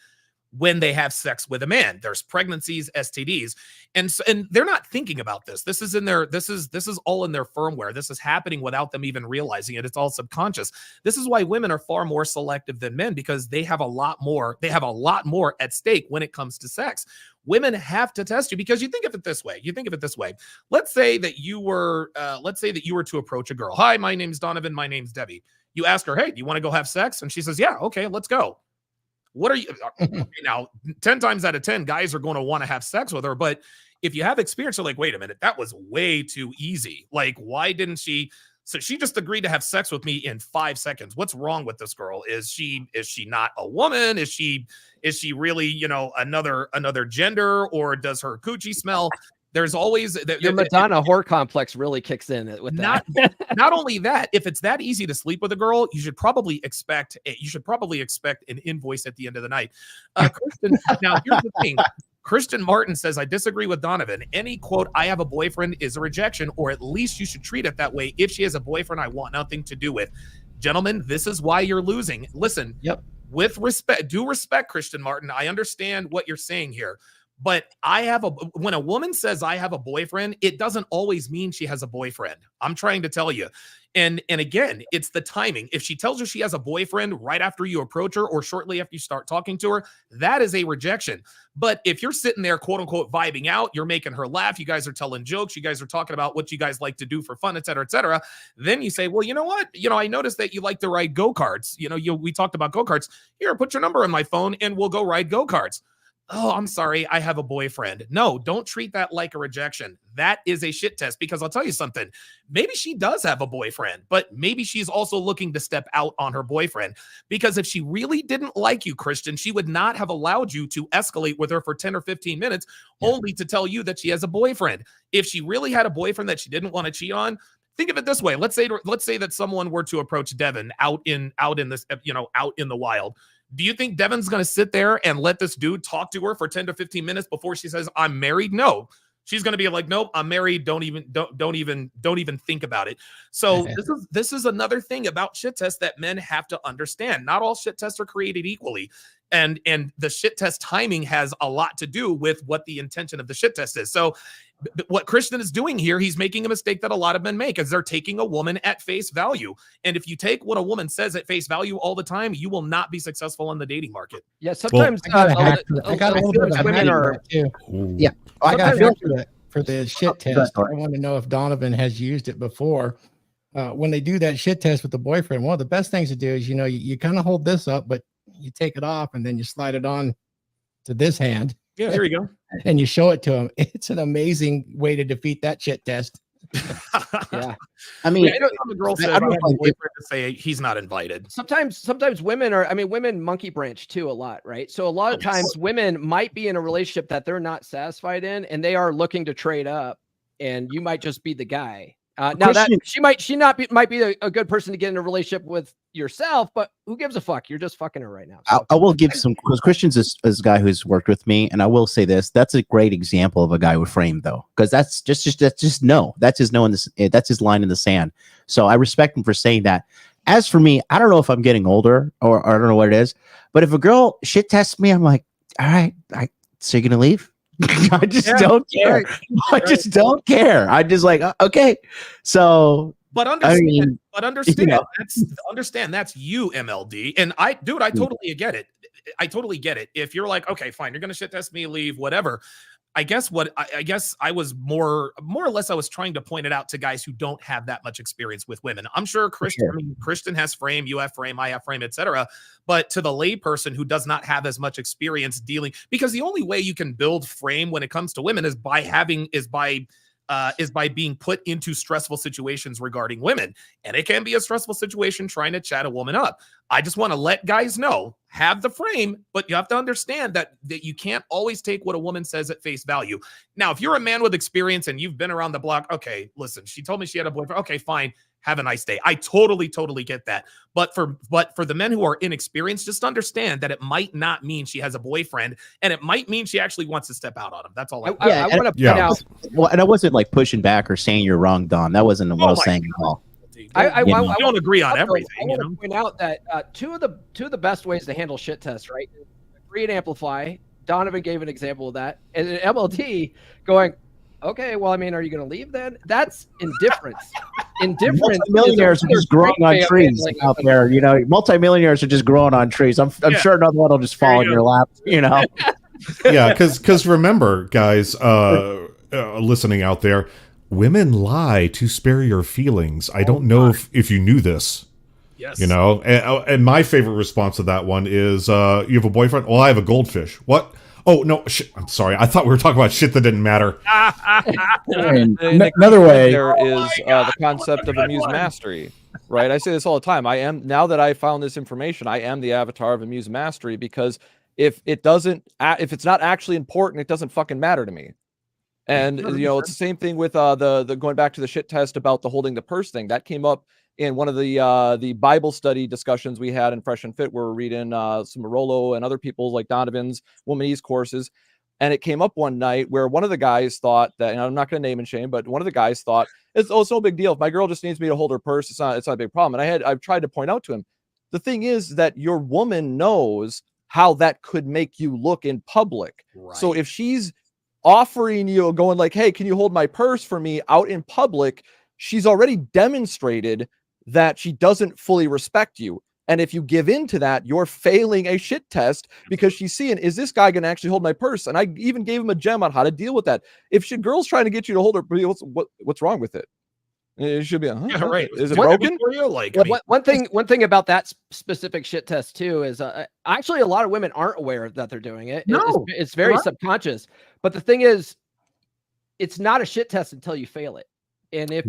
S10: when they have sex with a man. There's pregnancies, STDs, and they're not thinking about this. This is in their this is all in their firmware. This is happening without them even realizing it. It's all subconscious. This is why women are far more selective than men, because they have a lot more at stake when it comes to sex. Women have to test you, because you think of it this way. Let's say that you were to approach a girl. Hi, my name's Donovan. My name's Debbie. You ask her, hey, do you want to go have sex? And she says, yeah, okay, let's go. What are you now? 10 times out of 10, guys are going to want to have sex with her. But if you have experience, you're like, wait a minute, that was way too easy. Like, why didn't she? So she just agreed to have sex with me in 5 seconds. What's wrong with this girl? Is she not a woman? Is she really, you know, another gender, or does her coochie smell? There's always
S2: your Madonna whore complex really kicks in with that.
S10: Not only that, if it's that easy to sleep with a girl, you should probably expect an invoice at the end of the night. Kristen, now here's the thing. Christian Martin says, I disagree with Donovan. Any quote, I have a boyfriend is a rejection, or at least you should treat it that way. If she has a boyfriend, I want nothing to do with. Gentlemen, this is why you're losing. Listen, with respect, do respect Christian Martin. I understand what you're saying here. But when a woman says I have a boyfriend, it doesn't always mean she has a boyfriend. I'm trying to tell you. And again, it's the timing. If she tells you she has a boyfriend right after you approach her or shortly after you start talking to her, that is a rejection. But if you're sitting there, quote unquote, vibing out, you're making her laugh, you guys are telling jokes, you guys are talking about what you guys like to do for fun, et cetera, then you say, well, you know what? You know, I noticed that you like to ride go-karts. You know, we talked about go-karts. Here, put your number in my phone and we'll go ride go-karts. Oh, I'm sorry, I have a boyfriend. No, don't treat that like a rejection. That is a shit test, because I'll tell you something. Maybe she does have a boyfriend, but maybe she's also looking to step out on her boyfriend, because if she really didn't like you, Christian, she would not have allowed you to escalate with her for 10 or 15 minutes only to tell you that she has a boyfriend. If she really had a boyfriend that she didn't want to cheat on, think of it this way. Let's say that someone were to approach Devin out in the wild. Do you think Devin's going to sit there and let this dude talk to her for 10 to 15 minutes before she says, I'm married? No. She's going to be like, nope, I'm married. Don't even think about it. So this is another thing about shit tests that men have to understand. Not all shit tests are created equally. And the shit test timing has a lot to do with what the intention of the shit test is. So what Christian is doing here, he's making a mistake that a lot of men make, is they're taking a woman at face value. And if you take what a woman says at face value all the time, you will not be successful in the dating market.
S2: Yeah, sometimes
S8: I got a little bit of women are too. Yeah, I got for the shit test. I want to know if Donovan has used it before. When they do that shit test with the boyfriend, one of the best things to do is, you kind of hold this up, but you take it off and then you slide it on to this hand.
S10: Yeah, there you go.
S8: And you show it to him. It's an amazing way to defeat that shit test.
S2: Yeah.
S10: I mean, the girl said, I don't know to say he's not invited.
S2: Sometimes women monkey branch too a lot, right? So a lot of times women might be in a relationship that they're not satisfied in, and they are looking to trade up, and you might just be the guy. Now that might be a good person to get in a relationship with yourself, but who gives a fuck? You're just fucking her right now. So.
S4: I will give some, because Christian's is a guy who's worked with me, and I will say this: that's a great example of a guy with frame, though, because that's just no, that's his no in this, that's his line in the sand. So I respect him for saying that. As for me, I don't know if I'm getting older or I don't know what it is, but if a girl shit tests me, I'm like, all right, so you're gonna leave? I just don't care. Right. I just don't care. I just like, okay. So,
S10: but understand, understand that's you, MLD. And I totally get it. I totally get it. If you're like, okay, fine, you're going to shit test me, leave, whatever. I guess I was more or less, I was trying to point it out to guys who don't have that much experience with women. I'm sure Christian has frame, you have frame, I have frame, etc. But to the layperson who does not have as much experience dealing, because the only way you can build frame when it comes to women is by being put into stressful situations regarding women. And it can be a stressful situation trying to chat a woman up. I just want to let guys know, have the frame, but you have to understand that you can't always take what a woman says at face value. Now, if you're a man with experience and you've been around the block, okay, listen, she told me she had a boyfriend. Okay, fine. Have a nice day. I totally get that. But for the men who are inexperienced, just understand that it might not mean she has a boyfriend, and it might mean she actually wants to step out on him. That's all I
S2: want to point out.
S4: Well, and I wasn't like pushing back or saying you're wrong, Don. That wasn't what I was saying at all.
S2: I
S10: don't agree on everything.
S2: I want to point out that two of the best ways to handle shit tests, right? read amplify. Donovan gave an example of that, and an MLT going, okay, well, I mean, are you going to leave then? That's indifference. Indifference.
S4: Multimillionaires are just growing on trees out there. You know, multimillionaires are just growing on trees. I'm sure another one will just fall in your lap. You know.
S6: Yeah, because remember, guys, listening out there, women lie to spare your feelings. I don't know if you knew this.
S10: Yes.
S6: You know, and my favorite response to that one is, you have a boyfriend? Well, I have a goldfish. What? Oh, no, shit. I'm sorry. I thought we were talking about shit that didn't matter.
S7: Another way
S5: there is the concept of amused mastery, right? I say this all the time. Now that I found this information, I am the avatar of amused mastery, because if it's not actually important, it doesn't fucking matter to me. And you know, it's the same thing with the going back to the shit test about the holding the purse thing. That came up in one of the Bible study discussions we had in Fresh and Fit, where we're reading some Rollo and other people's, like Donovan's Womanese courses. And it came up one night where one of the guys thought that, and I'm not going to name and shame, but one of the guys thought, it's no big deal. If my girl just needs me to hold her purse, it's not a big problem. And I've tried to point out to him, the thing is that your woman knows how that could make you look in public. Right. So if she's offering you, going like, hey, can you hold my purse for me out in public, she's already demonstrated that she doesn't fully respect you. And if you give in to that, you're failing a shit test, because she's seeing, is this guy going to actually hold my purse? And I even gave him a gem on how to deal with that. If girl's trying to get you to hold her, what's wrong with it? It should be,
S10: right.
S5: Is it broken?
S2: One thing about that specific shit test too is actually a lot of women aren't aware that they're doing it.
S8: No,
S2: it's very subconscious. But the thing is, it's not a shit test until you fail it. And if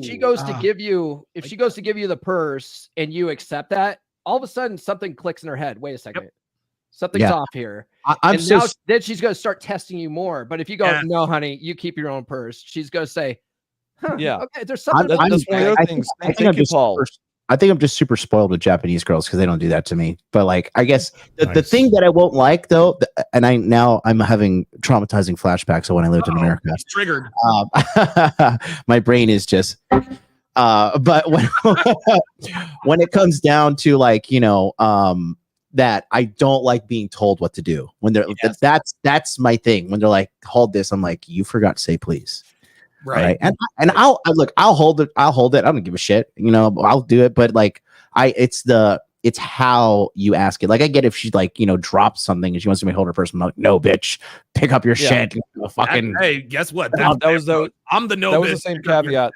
S2: she goes to give you the purse and you accept that, all of a sudden something clicks in her head. Wait a second. Something's off here. Then she's going to start testing you more. But if you go, no, honey, you keep your own purse, she's going to say, okay, there's something.
S5: That's one of the other things. Thank you, Paul.
S4: I think I'm just super spoiled with Japanese girls because they don't do that to me. But like, I guess the thing that I won't like though, and I'm having traumatizing flashbacks of when I lived in America.
S10: Triggered.
S4: My brain is just. But when it comes down to like, you know, that I don't like being told what to do. When they're that's my thing. When they're like, hold this, I'm like, you forgot to say please. Right. And I'll hold it. I don't give a shit. You know, I'll do it. But like, it's how you ask it. Like, I get if she like, you know, drops something and she wants me to hold her purse. I'm like, no, bitch, pick up your shit.
S10: Hey, guess what?
S5: I'm the no. That was
S10: bitch.
S5: the same caveat.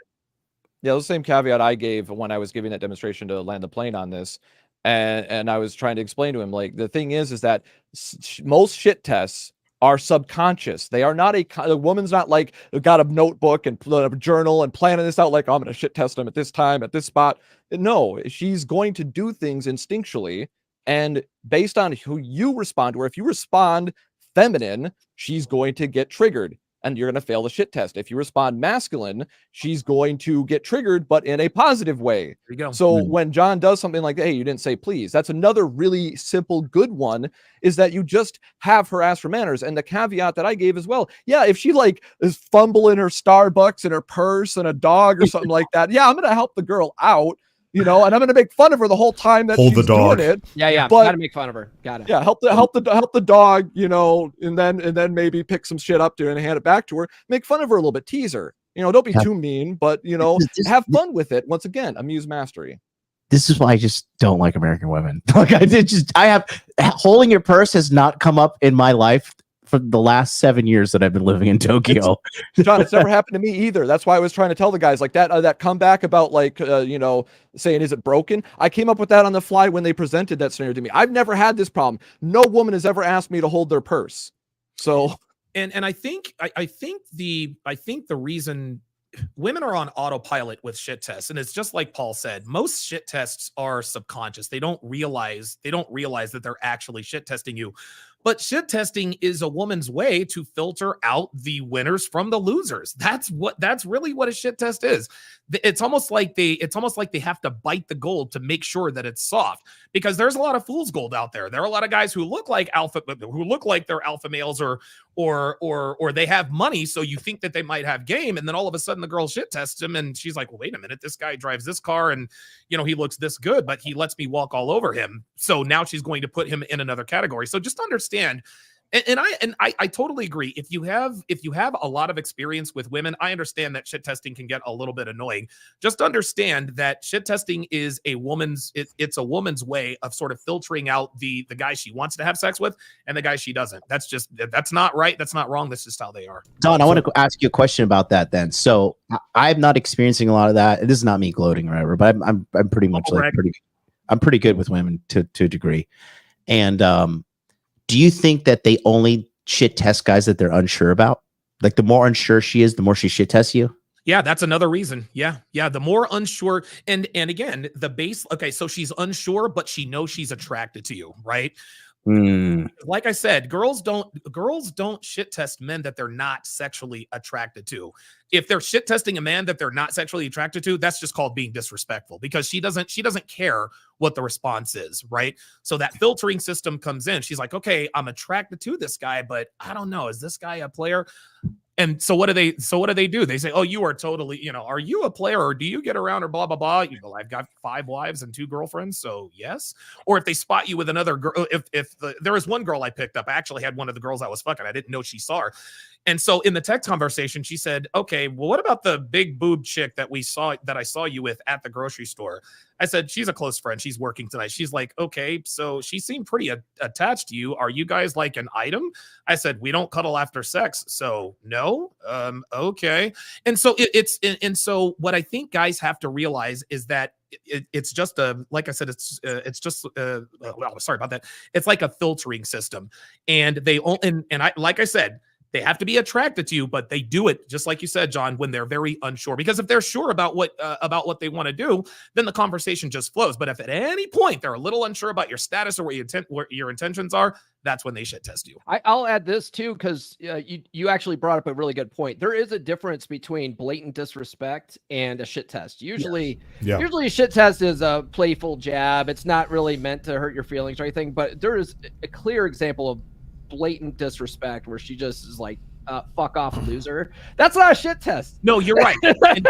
S5: Yeah, it was the same caveat I gave when I was giving that demonstration to land the plane on this. And I was trying to explain to him, like, the thing is that most shit tests are subconscious. They are not a woman's not like got a notebook and a journal and planning this out like, oh, I'm going to shit test them at this time, at this spot. No, she's going to do things instinctually. And based on who you respond to, or if you respond feminine, she's going to get triggered and you're going to fail the shit test. If you respond masculine, she's going to get triggered, but in a positive way.
S10: There you go.
S5: So when John does something like, hey, you didn't say please, that's another really simple, good one, is that you just have her ask for manners. And the caveat that I gave as well, yeah, if she like is fumbling her Starbucks and her purse and a dog or something like that, yeah, I'm going to help the girl out. You know, and I'm gonna make fun of her the whole time that she's doing it.
S2: Yeah,
S5: but
S2: gotta make fun of her. Got it.
S5: Yeah, help the dog. You know, and then maybe pick some shit up to her and hand it back to her. Make fun of her a little bit, tease her. You know, don't be too mean, but you know, have fun with it. Once again, amuse mastery.
S4: This is why I just don't like American women. Like I have holding your purse has not come up in my life for the last 7 years that I've been living in Tokyo.
S5: John, it's never happened to me either. That's why I was trying to tell the guys like that comeback about like, you know, saying, is it broken? I came up with that on the fly when they presented that scenario to me. I've never had this problem. No woman has ever asked me to hold their purse. So,
S10: and I think the reason women are on autopilot with shit tests, and it's just like Paul said, most shit tests are subconscious. They don't realize that they're actually shit testing you. But shit testing is a woman's way to filter out the winners from the losers. That's really what a shit test is. It's almost like they have to bite the gold to make sure that it's soft, because there's a lot of fool's gold out there. There are a lot of guys who look like they're alpha males, or they have money, so you think that they might have game, and then all of a sudden the girl shit tests him, and she's like, well, wait a minute, this guy drives this car, and he looks this good, but he lets me walk all over him. So now she's going to put him in another category. So just understand. And I totally agree. If you have a lot of experience with women, I understand that shit testing can get a little bit annoying. Just understand that shit testing is it's a woman's way of sort of filtering out the guy she wants to have sex with and the guy she doesn't. That's not right. That's not wrong. That's just how they are.
S4: Don, I want to ask you a question about that then. So I'm not experiencing a lot of that. This is not me gloating or whatever, but I'm pretty much I'm pretty good with women to a degree. And do you think that they only shit test guys that they're unsure about? Like the more unsure she is, the more she shit tests you?
S10: Yeah, that's another reason. Yeah. The more unsure, and again, the base. Okay, so she's unsure, but she knows she's attracted to you, right? Like I said, girls don't shit test men that they're not sexually attracted to. If they're shit testing a man that they're not sexually attracted to, that's just called being disrespectful, because she doesn't care what the response is, right? So that filtering system comes in. She's like, okay, I'm attracted to this guy, but I don't know, is this guy a player? And so what do they do? They say, oh, you are totally, are you a player, or do you get around, or blah, blah, blah. You go, I've got 5 wives and 2 girlfriends. So yes. Or if they spot you with another girl, there was one girl I picked up. I actually had one of the girls I was fucking. I didn't know she saw her. And so in the text conversation, she said, okay, well, what about the big boob chick that I saw you with at the grocery store? I said, she's a close friend. She's working tonight. She's like, okay, so she seemed pretty attached to you. Are you guys like an item? I said, we don't cuddle after sex. So no. Okay. And so and so what I think guys have to realize is that it's just like I said, it's just well, sorry about that. It's like a filtering system, and like I said, they have to be attracted to you, but they do it, just like you said, John, when they're very unsure. Because if they're sure about what they want to do, then the conversation just flows. But if at any point they're a little unsure about your status or what your intentions are, that's when they shit test you.
S2: I'll add this too, because you actually brought up a really good point. There is a difference between blatant disrespect and a shit test. Usually a shit test is a playful jab. It's not really meant to hurt your feelings or anything. But there is a clear example of blatant disrespect where she just is like, fuck off, loser. That's not a shit test.
S10: No, you're right. And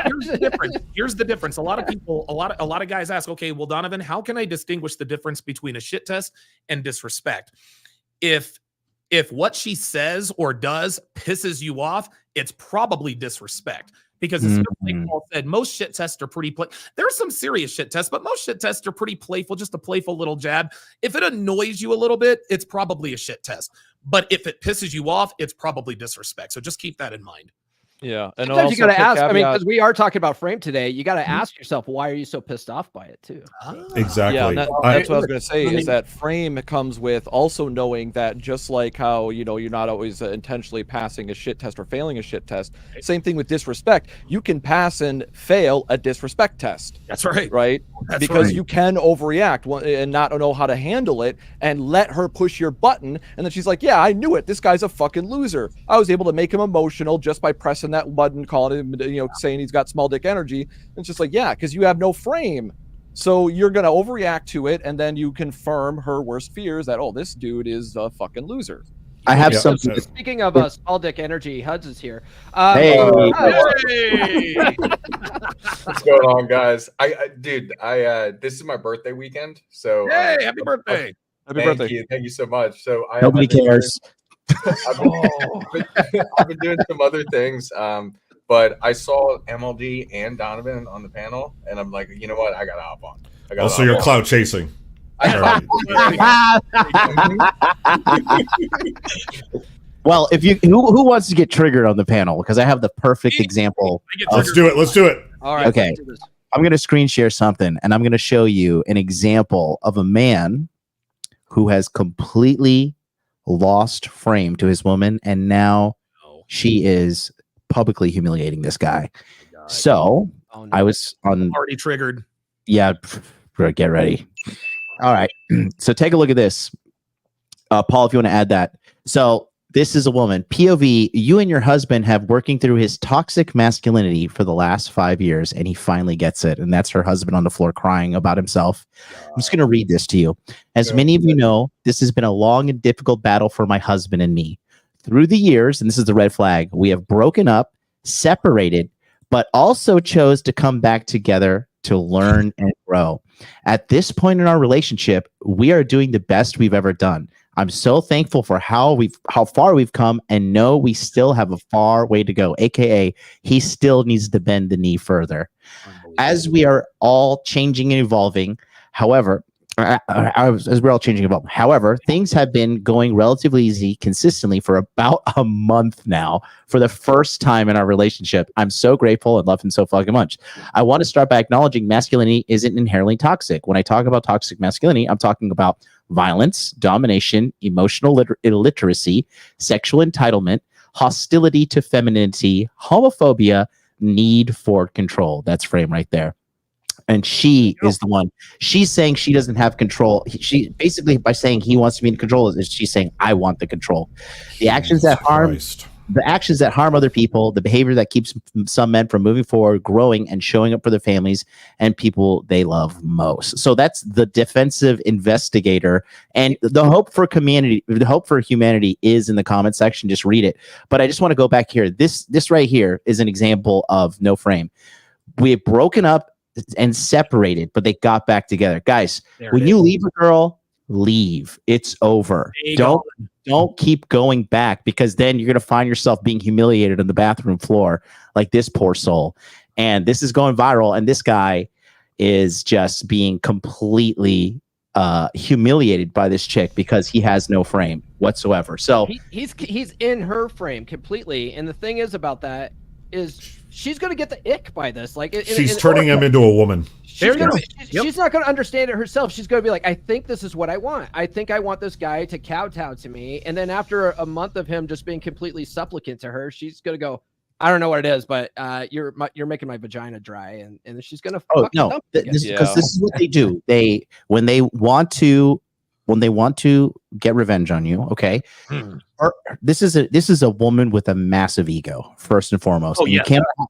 S10: here's the difference. A lot of guys ask, okay, well, Donovan, how can I distinguish the difference between a shit test and disrespect? If what she says or does pisses you off, it's probably disrespect. Because it's like Paul said, most shit tests are pretty there are some serious shit tests, but most shit tests are pretty playful, just a playful little jab. If it annoys you a little bit, it's probably a shit test. But if it pisses you off, it's probably disrespect. So just keep that in mind.
S5: Yeah. And
S2: sometimes you got to ask, because we are talking about frame today, you got to ask yourself, why are you so pissed off by it too?
S6: Exactly.
S5: Yeah, that's what I was going to say, is that frame comes with also knowing that, just like how, you're not always intentionally passing a shit test or failing a shit test. Same thing with disrespect. You can pass and fail a disrespect test.
S10: That's right.
S5: Right? Because you can overreact and not know how to handle it and let her push your button. And then she's like, yeah, I knew it. This guy's a fucking loser. I was able to make him emotional just by pressing that button, calling him, saying he's got small dick energy. It's just like, yeah, because you have no frame. So you're going to overreact to it, and then you confirm her worst fears that, oh, this dude is a fucking loser.
S4: I have something.
S2: Speaking of small dick energy, Huds is here.
S12: Hey. What's going on, guys? This is my birthday weekend, so
S10: hey, happy birthday!
S12: Thank you so much. So
S4: nobody cares.
S12: I've been doing some other things, but I saw MLD and Donovan on the panel, and I'm like, you know what? I gotta hop on.
S6: So you're clout chasing.
S4: Well, if you who wants to get triggered on the panel, because I have the perfect example.
S6: Let's do it.
S2: All right.
S4: Okay. I'm going to screen share something, and I'm going to show you an example of a man who has completely lost frame to his woman, and now she is publicly humiliating this guy. So I was
S10: already triggered.
S4: Yeah, get ready. All right. So take a look at this. Paul, if you want to add that. So this is a woman. POV, you and your husband have working through his toxic masculinity for the last 5 years, and he finally gets it. And that's her husband on the floor crying about himself. I'm just going to read this to you. As many of you know, this has been a long and difficult battle for my husband and me. Through the years, and this is the red flag, we have broken up, separated, but also chose to come back together to learn and grow. At this point in our relationship, we are doing the best we've ever done. I'm so thankful for how far we've come, and know we still have a far way to go. AKA, he still needs to bend the knee further. As we are all changing and evolving, however, things have been going relatively easy consistently for about a month now for the first time in our relationship. I'm so grateful and love him so fucking much. I want to start by acknowledging masculinity isn't inherently toxic. When I talk about toxic masculinity, I'm talking about violence, domination, emotional illiteracy, sexual entitlement, hostility to femininity, homophobia, need for control. That's Frame right there. And she is the one. She's saying she doesn't have control. She basically, by saying he wants to be in control, is she's saying I want the control. The actions that harm other people, the behavior that keeps some men from moving forward, growing, and showing up for their families and people they love most. So that's the defensive investigator. And the hope for humanity is in the comment section. Just read it. But I just want to go back here. This right here is an example of no frame. We have broken up and separated, but they got back together. Guys, when you leave a girl, leave. It's over. Don't keep going back, because then you're going to find yourself being humiliated on the bathroom floor like this poor soul. And this is going viral, and this guy is just being completely humiliated by this chick because he has no frame whatsoever. So
S2: he's in her frame completely. And the thing is about that is she's going to get the ick by this. Like
S6: she's turning him into a woman.
S2: She's not going to understand it herself. She's going to be like, I think this is what I want. I think I want this guy to kowtow to me. And then after a month of him just being completely supplicant to her, she's going to go, I don't know what it is, but you're making my vagina dry. And she's going to. Oh, no,
S4: this is what they do. When they want to get revenge on you, okay? This is a woman with a massive ego, first and foremost.
S10: Oh,
S4: and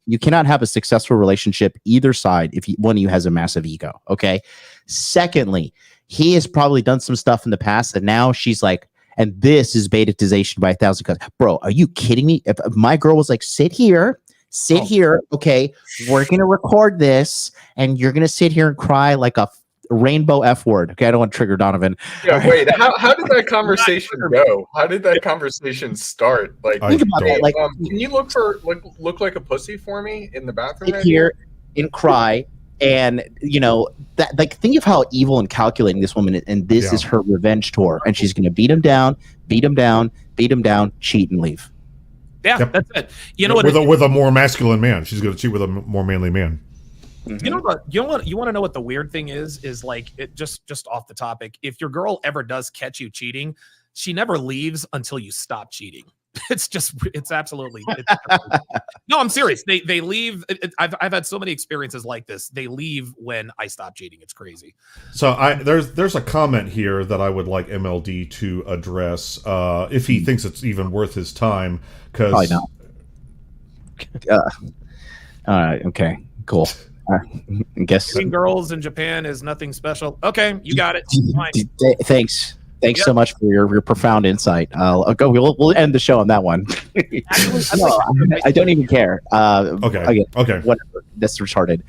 S4: you cannot have a successful relationship either side if one of you has a massive ego, okay? Secondly, he has probably done some stuff in the past that now she's like, and this is beta-tization by 1,000 cuts. Bro, are you kidding me? If my girl was like, sit here, okay, we're gonna record this, and you're gonna sit here and cry like a rainbow F word. Okay, I don't want to trigger Donovan.
S12: Yeah, wait. How did that conversation go? How did that conversation start? Like,
S4: think about that. Like,
S12: can you look like a pussy for me in the bathroom?
S4: Sit here and cry, and that. Like, think of how evil and calculating this woman is, and this is her revenge tour, and she's going to beat him down, cheat, and leave.
S10: Yeah, that's it. You know what?
S6: With a more masculine man, she's going to cheat with a more manly man.
S10: Mm-hmm. You want to know what the weird thing is like, it just off the topic. If your girl ever does catch you cheating, she never leaves until you stop cheating. It's absolutely no, I'm serious. They leave. I've had so many experiences like this. They leave when I stop cheating. It's crazy.
S6: So there's a comment here that I would like MLD to address if he thinks it's even worth his time. Because
S4: all right, okay, cool. I guess
S10: girls in Japan is nothing special. Okay, you got it.
S4: Thanks so much for your profound insight. I'll go. We'll end the show on that one. I don't even care.
S6: Okay.
S4: Whatever. That's retarded.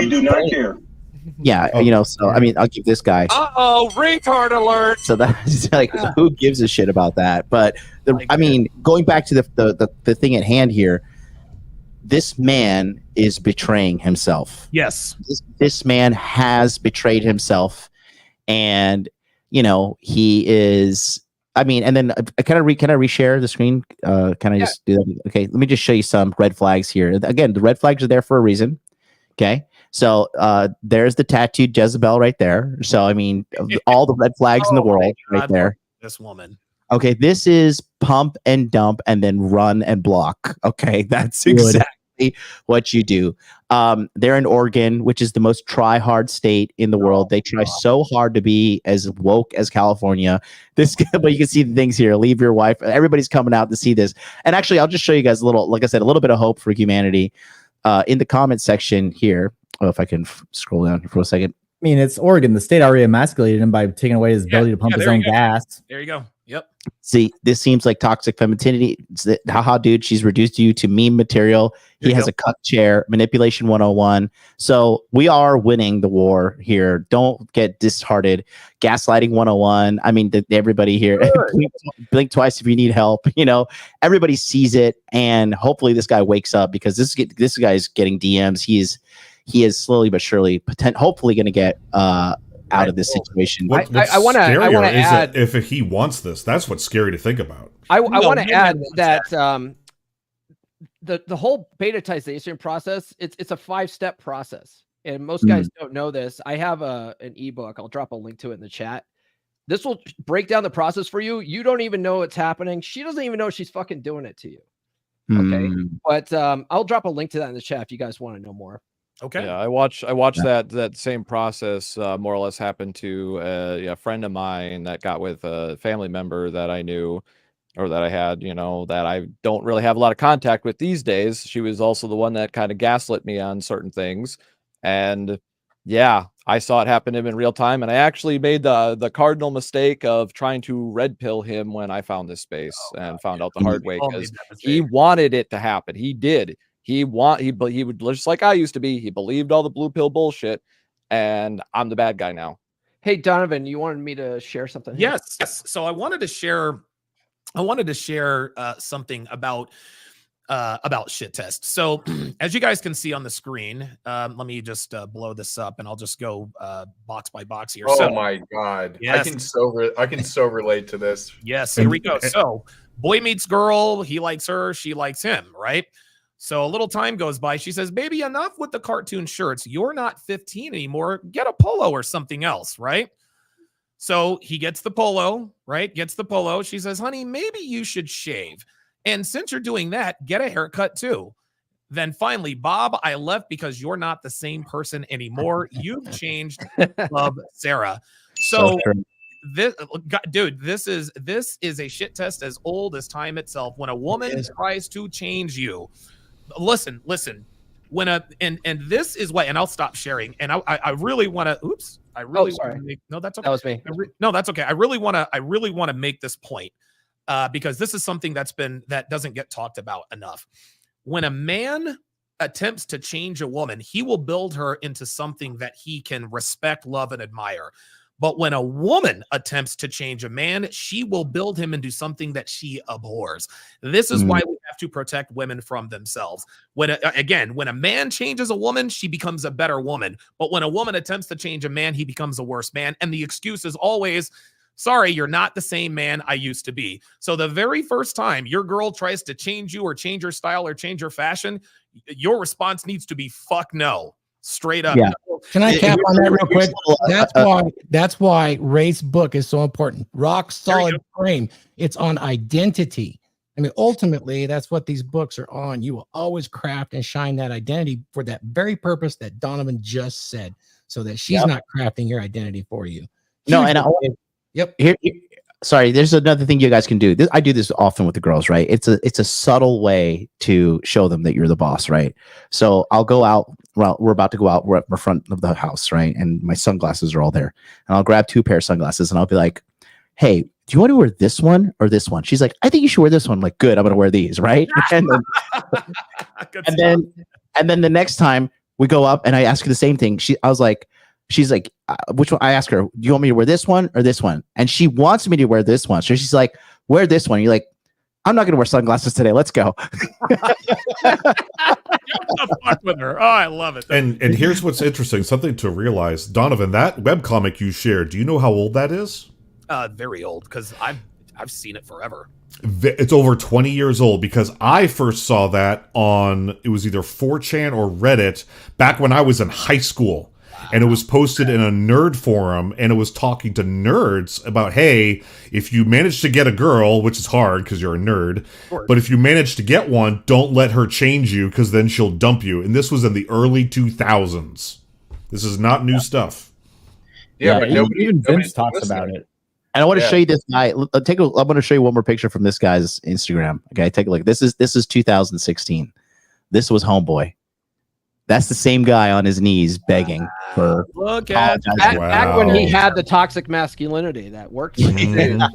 S3: We do not care.
S4: Yeah, so I mean, I'll give this guy.
S10: Retard alert.
S4: So that's like, who gives a shit about that? But going back to the thing at hand here. This man is betraying himself.
S10: Yes.
S4: This man has betrayed himself. And, he is, and then can I reshare the screen? Can I just do that? Okay. Let me just show you some red flags here. Again, the red flags are there for a reason. Okay. So there's the tattooed Jezebel right there. So, all the red flags in the world right there.
S10: This woman.
S4: Okay, this is pump and dump and then run and block. Okay, that's exactly exactly what you do. They're in Oregon, which is the most try-hard state in the world. They try so hard to be as woke as California. But you can see the things here. Leave your wife. Everybody's coming out to see this. And actually, I'll just show you guys a little, like I said, a little bit of hope for humanity. In the comment section here. Oh, if I can scroll down here for a second.
S7: I mean, it's Oregon. The state already emasculated him by taking away his ability to pump his own gas.
S10: There you go. Yep.
S4: See, this seems like toxic femininity. Haha, dude, she's reduced you to meme material. He has a cut chair, manipulation 101. So we are winning the war here. Don't get disheartened. Gaslighting 101. I mean, everybody here, blink twice if you need help. You know, everybody sees it, and hopefully this guy wakes up, because this guy is getting DMs. He is slowly but surely, hopefully going to get out of this situation.
S6: What's
S2: I want to add,
S6: if he wants this, that's what's scary to think about.
S2: I want to add that the whole beta-tization process, it's a 5-step process, and most guys don't know this. I have an ebook. I'll drop a link to it in the chat. This will break down the process for you. You don't even know it's happening. She doesn't even know she's fucking doing it to you. Okay, but I'll drop a link to that in the chat if you guys want to know more.
S10: Okay.
S5: Yeah, I watched that same process more or less happen to a friend of mine that got with a family member that I knew, or that I had, you know, that I don't really have a lot of contact with these days. She was also the one that kind of gaslit me on certain things. And yeah, I saw it happen to him in real time. And I actually made the cardinal mistake of trying to red pill him when I found this space and found out the hard way, because he wanted it to happen. He did. He would, just like I used to be. He believed all the blue pill bullshit, and I'm the bad guy now.
S2: Hey, Donovan, you wanted me to share something here?
S10: Yes. So I wanted to share something about shit test. So as you guys can see on the screen, let me just blow this up, and I'll just go box by box here.
S12: Oh my God.
S10: Yes.
S12: I can so relate to this.
S10: Yes, here we go. So boy meets girl, he likes her, she likes him, right? So a little time goes by. She says, baby, enough with the cartoon shirts. You're not 15 anymore. Get a polo or something else, right? So he gets the polo, right? Gets the polo. She says, honey, maybe you should shave. And since you're doing that, get a haircut too. Then finally, Bob, I left because you're not the same person anymore. You've changed. Love, Sarah. So this is a shit test as old as time itself. When a woman tries to change you, listen, when and this is what, and I'll stop sharing. And I really want to, want to make, no, that's okay.
S2: That was me.
S10: No, that's okay. I really want to make this point because this is something that doesn't get talked about enough. When a man attempts to change a woman, he will build her into something that he can respect, love, and admire. But when a woman attempts to change a man, she will build him into something that she abhors. This is why we have to protect women from themselves. When a man changes a woman, she becomes a better woman. But when a woman attempts to change a man, he becomes a worse man. And the excuse is always, sorry, you're not the same man I used to be. So the very first time your girl tries to change you or change her style or change her fashion, your response needs to be, fuck no. Straight up.
S4: Yeah.
S8: Can I cap on that real quick? That's why Raith's book is so important. Rock solid frame. It's on identity. I mean, ultimately, that's what these books are on. You will always craft and shine that identity for that very purpose that Donovan just said, so that she's not crafting your identity for you.
S4: No, and here, sorry, there's another thing you guys can do. I do this often with the girls, right? It's a subtle way to show them that you're the boss, right? So I'll go out. Well, we're about to go out. We're at the front of the house, right? And my sunglasses are all there. And I'll grab 2 pair of sunglasses, and I'll be like, hey, do you want to wear this one or this one? She's like, I think you should wear this one. I'm like, good, I'm going to wear these, right? and then the next time we go up and I ask her the same thing. She's like, which one? I ask her, do you want me to wear this one or this one? And she wants me to wear this one. So she's like, wear this one. You're like, I'm not going to wear sunglasses today. Let's go.
S10: Fuck with her. Oh, I love it.
S6: And here's what's interesting. Something to realize. Donovan, that webcomic you shared, do you know how old that is?
S10: Very old, because I've seen it forever.
S6: It's over 20 years old, because I first saw that on, it was either 4chan or Reddit back when I was in high school. and it was posted in a nerd forum, and it was talking to nerds about, hey, if you manage to get a girl, which is hard because you're a nerd, but if you manage to get one, don't let her change you because then she'll dump you. And this was in the early 2000s. This is not new stuff.
S12: Yeah, but
S7: even Vince talks about it.
S4: And I want to show you this guy. I'm going to show you one more picture from this guy's Instagram. Okay, take a look. This is 2016. This was Homeboy. That's the same guy on his knees begging for.
S10: Look at
S2: back when he had the toxic masculinity that worked. For him. Yeah.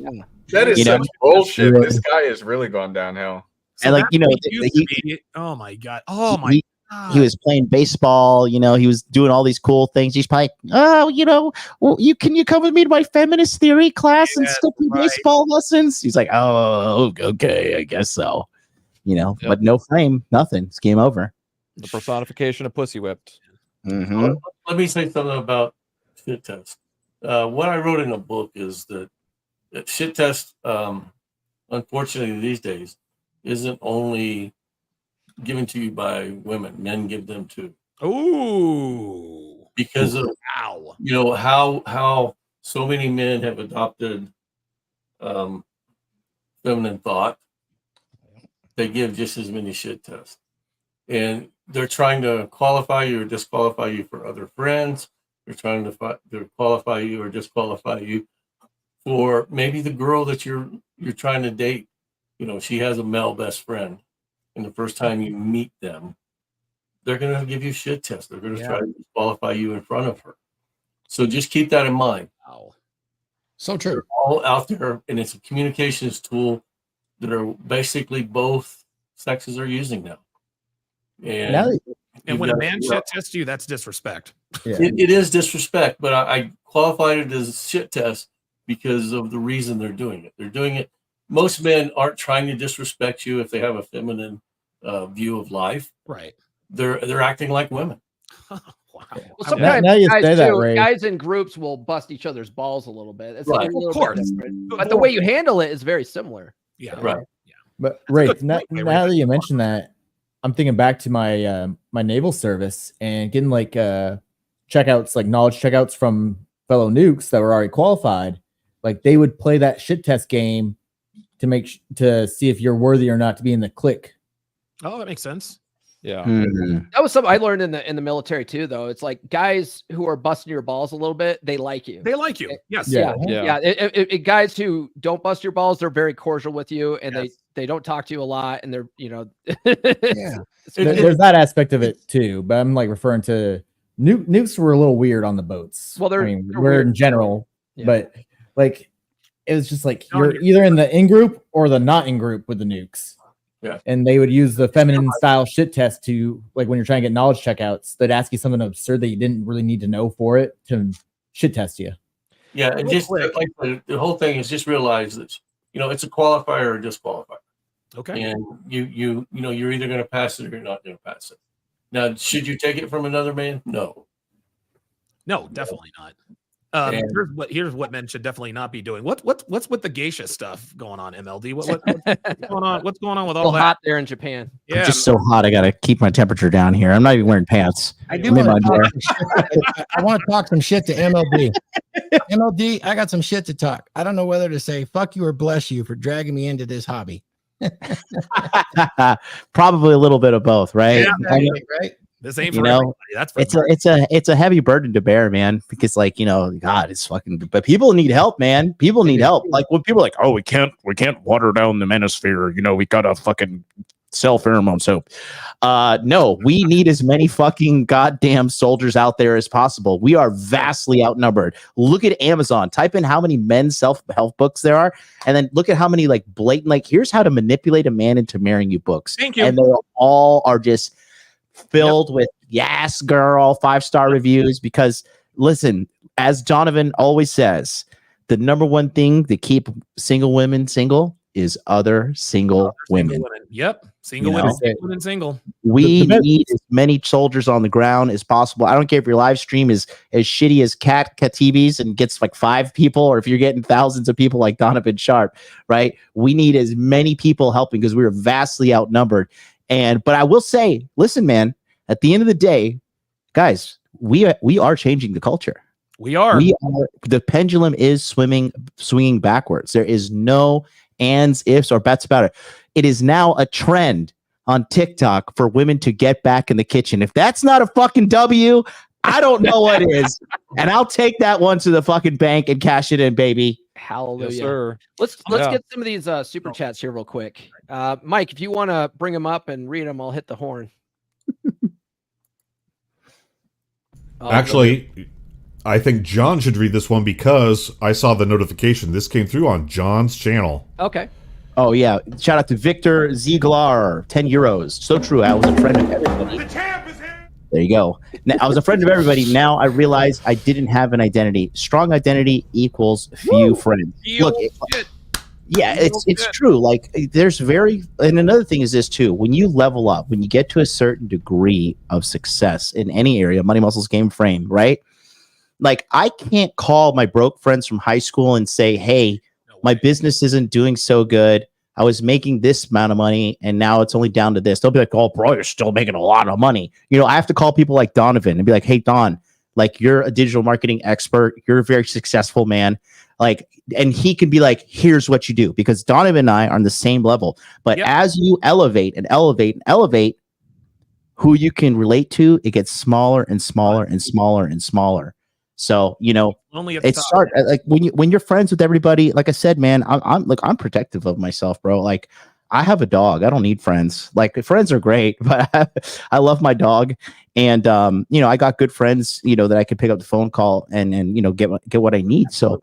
S12: That is such bullshit. This guy has really gone downhill.
S10: So
S4: and
S10: oh my god. Oh my.
S4: He was playing baseball, he was doing all these cool things. He's probably, can you come with me to my feminist theory class and still play baseball lessons? He's like, oh, okay, I guess so. But no frame, nothing. It's game over.
S5: The personification of pussy whipped.
S4: Mm-hmm.
S1: Let me say something about shit test. What I wrote in the book is that shit test, unfortunately these days, isn't only given to you by women. Men give them too.
S10: Ooh.
S1: Because of how so many men have adopted feminine thought. They give just as many shit tests. And they're trying to qualify you or disqualify you for other friends. They're trying to qualify you or disqualify you for maybe the girl that you're trying to date. She has a male best friend. And the first time you meet them, they're going to give you shit tests. They're going to try to disqualify you in front of her. So just keep that in mind.
S8: Wow. So true.
S1: They're all out there, and it's a communications tool that are basically both sexes are using now. And
S10: when a man shit tests you, that's disrespect.
S8: Yeah.
S1: It is disrespect, but I qualified it as a shit test because of the reason they're doing it. They're doing it. Most men aren't trying to disrespect you if they have a feminine view of life.
S10: Right.
S1: They're acting like women.
S10: Wow.
S2: Well, sometimes
S7: now you say that, Ray.
S2: guys in groups will bust each other's balls a little bit. It's
S1: Right.
S2: a little
S10: Of course.
S2: bit different. But the way you handle it is very similar.
S10: Yeah.
S1: Right.
S10: Yeah.
S7: But Ray,
S10: good
S7: now
S10: point, Ray.
S7: that you mentioned that, I'm thinking back to my my naval service and getting checkouts, like knowledge checkouts from fellow nukes that were already qualified. Like they would play that shit test game to see if you're worthy or not to be in the clique.
S10: Oh, that makes sense.
S5: Yeah.
S4: Mm-hmm.
S2: That was something I learned in the military too, though. It's like guys who are busting your balls a little bit, they like you.
S10: They like you. Yes.
S7: Yeah.
S2: Guys who don't bust your balls, they're very cordial with you, and
S10: Yes.
S2: they don't talk to you a lot, and they're
S8: Yeah.
S7: There's that aspect of it too, but I'm like referring to nukes were a little weird on the boats.
S2: Well, they're
S7: we're
S2: weird
S7: in general,
S2: Yeah.
S7: but like it was just like
S10: No,
S7: you're either in the in group or the not in group with the nukes.
S1: Yeah.
S7: And they would use the feminine style shit test to, like, when you're trying to get knowledge checkouts, they'd ask you something absurd that you didn't really need to know for it to shit test you.
S1: Yeah, and just like the whole thing is just realize that it's a qualifier or a disqualifier.
S10: Okay.
S1: And you're either going to pass it or you're not going to pass it. Now, should you take it from another man? No.
S10: No, definitely not.
S1: And-
S10: Here's what men should definitely not be doing. What's with the geisha stuff going on, MLD? What's going on? What's going on with all
S2: still
S10: that?
S2: hot there in Japan.
S10: Yeah,
S4: I'm just so hot. I got to keep my temperature down here. I'm not even wearing pants.
S8: I do
S4: I'm in
S8: want
S4: my
S8: to
S4: underwear.
S8: I want to talk some shit to MLD. MLD, I got some shit to talk. I don't know whether to say fuck you or bless you for dragging me into this hobby.
S4: Probably a little bit of both, right?
S10: Yeah.
S4: I mean,
S10: right. This ain't
S4: you
S10: for
S4: know,
S10: everybody. That's for
S4: it's a heavy burden to bear, man, because God, it's fucking, but people need help, man. People need help. Like when people are like, oh, we can't water down the manosphere, we gotta fucking sell pheromone soap. No, we need as many fucking goddamn soldiers out there as possible. We are vastly outnumbered. Look at Amazon, type in how many men's self-help books there are, and then look at how many blatant, here's how to manipulate a man into marrying you books.
S10: Thank you.
S4: And they all are just filled with yes girl 5-star reviews, because listen, as Donovan always says, the number one thing to keep single women single is other single women.
S10: Yep. Single women single.
S4: We need as many soldiers on the ground as possible. I don't care if your live stream is as shitty as Katibi's and gets like 5 people, or if you're getting thousands of people like Donovan Sharpe, right? We need as many people helping because we're vastly outnumbered. But I will say, listen, man, at the end of the day, guys, we are changing the culture.
S10: We are.
S4: The pendulum is swinging backwards. There is no ands, ifs, or bets about it. It is now a trend on TikTok for women to get back in the kitchen. If that's not a fucking W, I don't know what is. And I'll take that one to the fucking bank and cash it in, baby.
S2: Hallelujah.
S5: Yes, sir.
S2: Let's get some of these super chats here real quick. Mike, if you want to bring them up and read them, I'll hit the horn.
S6: Actually, I think John should read this one because I saw the notification. This came through on John's channel.
S2: Okay.
S4: Oh, yeah. Shout out to Victor Ziegler, 10 euros. So true. I was a friend of everybody.
S3: The champ is here.
S4: There you go. Now, I was a friend of everybody. Now I realize I didn't have an identity. Strong identity equals few friends. Look, it's true. Like there's and another thing is this too. When you level up, when you get to a certain degree of success in any area, money, muscles, game, frame, right? Like I can't call my broke friends from high school and say, hey, my business isn't doing so good. I was making this amount of money and now it's only down to this. They'll be like, oh, bro, you're still making a lot of money. You know, I have to call people like Donovan and be like, hey, Don, like you're a digital marketing expert. You're a very successful man. Like, and he can be like, here's what you do, because Donovan and I are on the same level. But as you elevate and elevate and elevate, who you can relate to, it gets smaller and smaller and smaller and smaller. So, you know, like when you're friends with everybody, like I said, man, I'm protective of myself, bro. Like I have a dog. I don't need friends. Like friends are great, but I love my dog. And, you know, I got good friends, you know, that I could pick up the phone call and you know, get what I need. So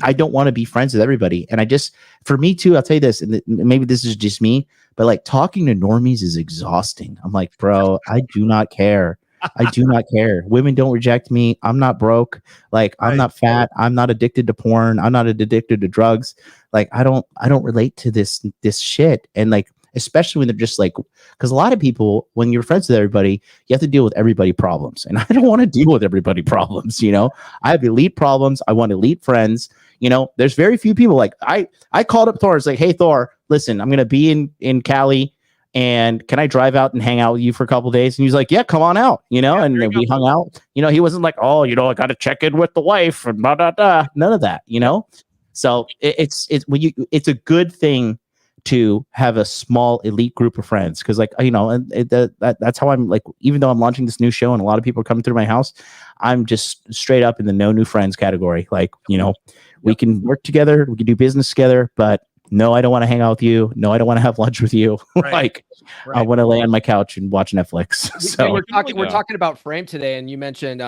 S4: I don't want to be friends with everybody. And for me too, I'll tell you this, and maybe this is just me, but like talking to normies is exhausting. I'm like, bro, I do not care. I do not care. Women don't reject me. I'm not broke. Like I'm not fat. I'm not addicted to porn. I'm not addicted to drugs. Like I don't relate to this shit. And like, especially when they're just like, because a lot of people, when you're friends with everybody, you have to deal with everybody problems. And I don't want to deal with everybody problems. You know, I have elite problems. I want elite friends. You know, there's very few people like I called up Thor. It's like, hey, Thor, listen, I'm going to be in Cali. And can I drive out and hang out with you for a couple of days? And he's like, yeah, come on out, you know, and then we hung out. You know, he wasn't like, oh, you know, I got to check in with the wife and blah, blah, blah. None of that, you know? So it's a good thing to have a small elite group of friends. Cause like, you know, and that's how I'm like, even though I'm launching this new show and a lot of people are coming through my house, I'm just straight up in the no new friends category. Like, you know, we can work together, we can do business together, but no, I don't want to hang out with you. No, I don't want to have lunch with you. I want to lay on my couch and watch Netflix. So
S2: we're talking about Frame today, and you mentioned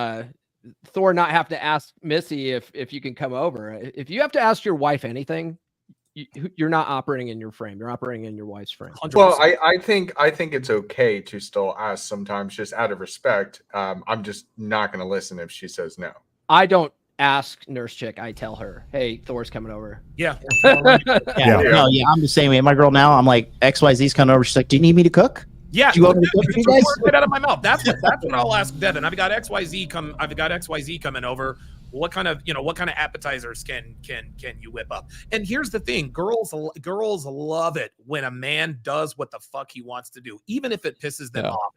S2: Thor not have to ask Missy if you can come over. If you have to ask your wife anything, you're not operating in your frame. You're operating in your wife's frame.
S12: 100%. Well, I think it's okay to still ask sometimes, just out of respect. I'm just not going to listen if she says no.
S2: I don't ask Nurse Chick. I tell her, hey, Thor's coming over.
S10: Yeah.
S4: I'm the same way. My girl now, I'm like, XYZ's coming over. She's like, do you need me to cook?
S10: Yeah,
S4: do you want me to cook for you guys?
S10: Right out of my mouth. That's what I'll ask Devin. I've got XYZ coming over. What kind of appetizers can you whip up? And here's the thing, girls love it when a man does what the fuck he wants to do, even if it pisses them off.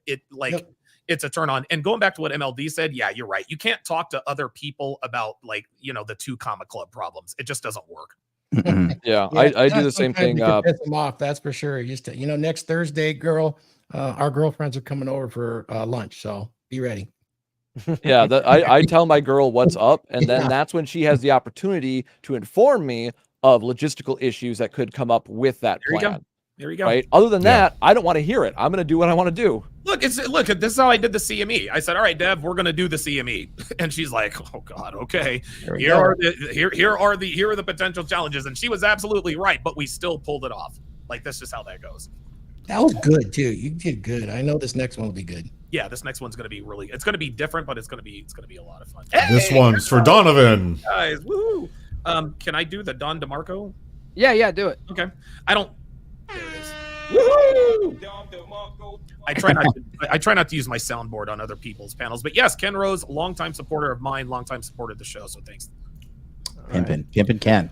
S10: It's a turn on. And going back to what MLD said, yeah, you're right. You can't talk to other people about like, you know, the 2 comma club problems. It just doesn't work.
S5: I do the same thing.
S8: Piss them off, that's for sure. You know, next Thursday, girl, our girlfriends are coming over for lunch, so be ready.
S5: I tell my girl what's up, and then that's when she has the opportunity to inform me of logistical issues that could come up with that plan.
S10: There you go.
S5: Right. Other than that, I don't want to hear it. I'm going to do what I want to do.
S10: Look, this is how I did the CME. I said, all right, Dev, we're going to do the CME. And she's like, oh God, okay. Here are the potential challenges. And she was absolutely right, but we still pulled it off. Like, that's just how that goes.
S8: That was good too. You did good. I know this next one will be good.
S10: Yeah, this next one's going to be it's going to be different, but it's going to be a lot of fun.
S6: This one's for Donovan.
S10: Guys, woohoo. Can I do the Don DeMarco?
S2: Yeah, do it.
S10: Okay. There it is. Woo-hoo! I try not to use my soundboard on other people's panels, but yes, Ken Rose, longtime supporter of mine, longtime supporter of the show. So thanks.
S4: Pimpin' Ken.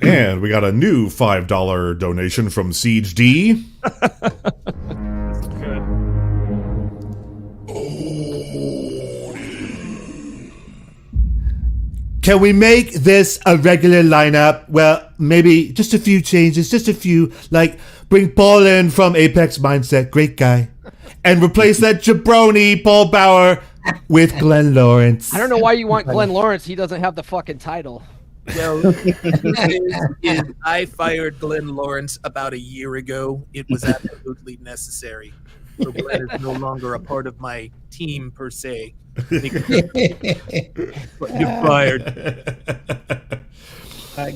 S6: And we got a new $5 donation from Siege D.
S10: Good.
S13: can we make this a regular lineup? Well, maybe just a few changes, just a few, like bring Paul in from Apex Mindset, great guy, and replace that jabroni Paul Bauer with Glenn Lawrence.
S2: I don't know why you want Glenn Lawrence. He doesn't have the fucking title.
S10: Well, I fired Glenn Lawrence about a year ago. It was absolutely necessary. So Glenn is no longer a part of my team per se. You're fired.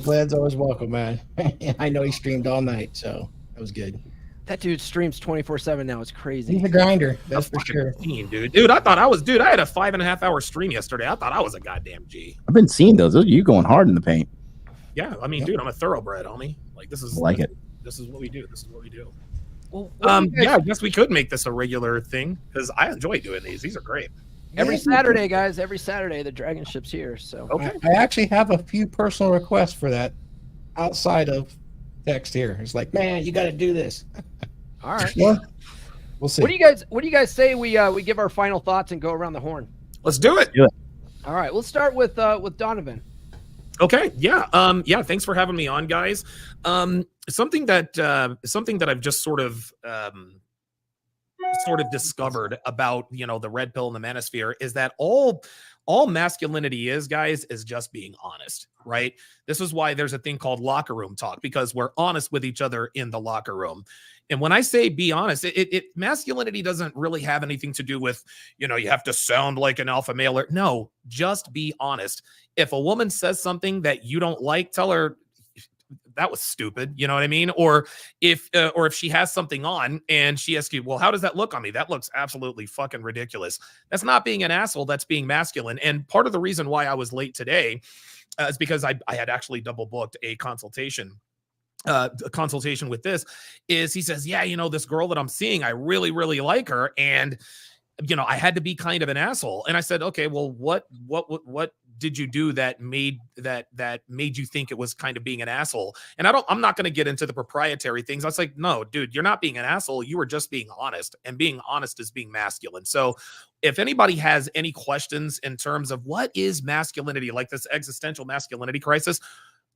S8: Glenn's always welcome, man. I know he streamed all night, so that was good.
S2: That dude streams 24/7 now. It's crazy.
S8: He's a grinder, that's for sure.
S10: Dude, I thought I was. Dude, I had a 5.5 hour stream yesterday. I thought I was a goddamn G.
S4: I've been seeing those. You going hard in the paint.
S10: Yeah, I mean, dude, I'm a thoroughbred, homie. Like this is
S4: it.
S10: This is what we do. This is what we do.
S2: Well,
S10: yeah, I guess we could make this a regular thing because I enjoy doing these. These are great.
S2: Every Saturday, guys. Every Saturday, the Dragonship's here. So
S10: okay.
S8: I actually have a few personal requests for that outside of text here. It's like, man, you got to do this.
S2: All right.
S8: Well, we'll see.
S2: What do you guys say we give our final thoughts and go around the horn?
S10: Let's do it.
S2: All right. We'll start with Donovan.
S10: Okay. Yeah. Yeah. Thanks for having me on, guys. Something that I've just sort of discovered about, the red pill and the manosphere is that all masculinity is, guys, is just being honest, right? This is why there's a thing called locker room talk, because we're honest with each other in the locker room. And when I say be honest, masculinity doesn't really have anything to do with, you have to sound like an alpha male. No, just be honest. If a woman says something that you don't like, tell her that was stupid. You know what I mean? Or if she has something on and she asks you, well, how does that look on me? That looks absolutely fucking ridiculous. That's not being an asshole. That's being masculine. And part of the reason why I was late today is because I had actually double booked a consultation with this. Is he says, yeah, this girl that I'm seeing, I really, really like her. And, I had to be kind of an asshole. And I said, okay, well, what did you do that made you think it was kind of being an asshole? And I'm not going to get into the proprietary things. I was like, no, dude, you're not being an asshole. You were just being honest, and being honest is being masculine. So if anybody has any questions in terms of what is masculinity, like this existential masculinity crisis,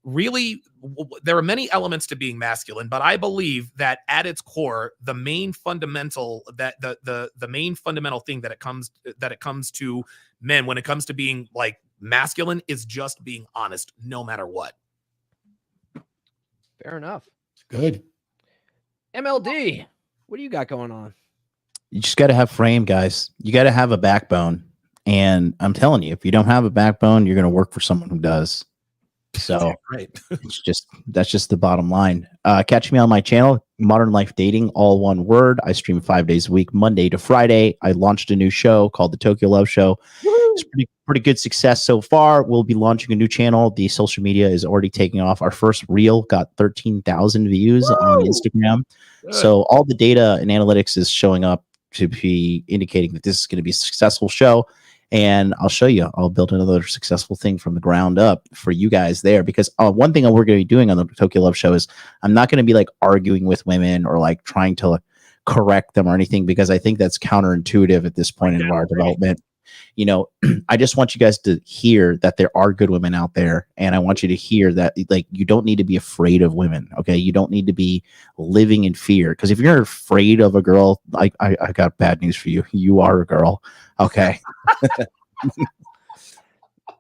S10: really, there are many elements to being masculine, but I believe that at its core, the main fundamental the main fundamental thing that it comes to men when it comes to being like masculine is just being honest, no matter what.
S2: Fair enough.
S8: Good.
S2: MLD, what do you got going on?
S4: You just got to have frame, guys. You got to have a backbone. And I'm telling you, if you don't have a backbone, you're going to work for someone who does. So
S10: right.
S4: that's just the bottom line. Catch me on my channel, Modern Life Dating, all one word. I stream 5 days a week, Monday to Friday. I launched a new show called the Tokyo Love Show. Woo-hoo! It's pretty good success so far. We'll be launching a new channel. The social media is already taking off. Our first reel got 13,000 views on Instagram. Good. So all the data and analytics is showing up to be indicating that this is going to be a successful show. And I'll show you. I'll build another successful thing from the ground up for you guys there. Because one thing we're going to be doing on the Tokyo Love Show is I'm not going to be like arguing with women or like trying to correct them or anything, because I think that's counterintuitive at this point in our development. I just want you guys to hear that there are good women out there. And I want you to hear that like you don't need to be afraid of women. Okay. You don't need to be living in fear. Because if you're afraid of a girl, I got bad news for you. You are a girl. Okay.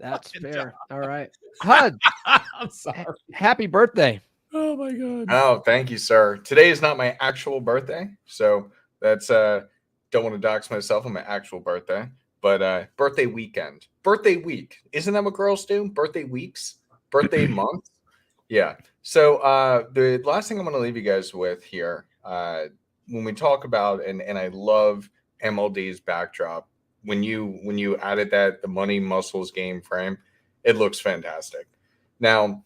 S2: That's fair. All right. Huds,
S10: I'm sorry.
S2: Happy birthday.
S10: Oh my God.
S12: Oh, thank you, sir. Today is not my actual birthday. So that's don't want to dox myself on my actual birthday. But birthday weekend. Birthday week. Isn't that what girls do? Birthday weeks? Birthday month? Yeah. So the last thing I'm going to leave you guys with here, when we talk about, and I love MLD's backdrop, when you added that, the money, muscles, game, frame, it looks fantastic. Now,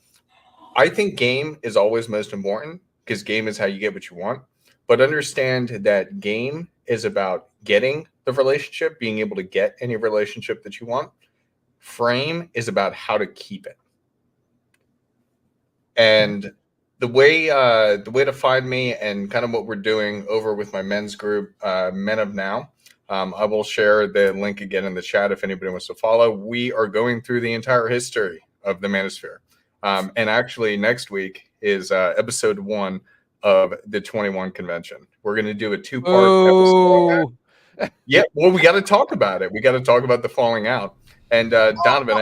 S12: I think game is always most important because game is how you get what you want. But understand that game is about getting the relationship, being able to get any relationship that you want. Frame is about how to keep it. And the way to find me and kind of what we're doing over with my men's group, Men of Now, I will share the link again in the chat if anybody wants to follow. We are going through the entire history of the Manosphere. And actually, next week is episode 1 of the 21 convention. We're going to do a 2-part episode. Yeah, well, we got to talk about it. We got to talk about the falling out. And Donovan,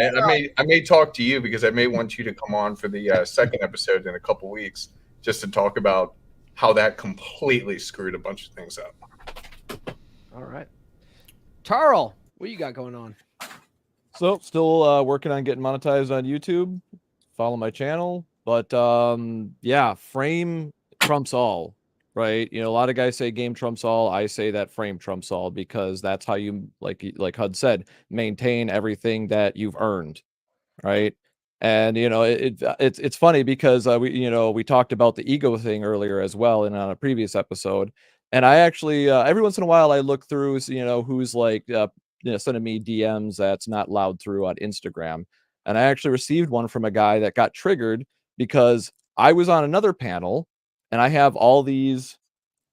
S12: I may talk to you because I may want you to come on for the second episode in a couple weeks just to talk about how that completely screwed a bunch of things up.
S2: All right. Tarl, what you got going on?
S5: So still working on getting monetized on YouTube. Follow my channel. But yeah, frame trumps all, right? You know, a lot of guys say game trumps all. I say that frame trumps all because that's how you, like Hud said, maintain everything that you've earned, right? And you know, it's funny because we talked about the ego thing earlier as well, and on a previous episode. And I actually every once in a while I look through, who's like sending me DMs that's not loud through on Instagram. And I actually received one from a guy that got triggered because I was on another panel and I have all these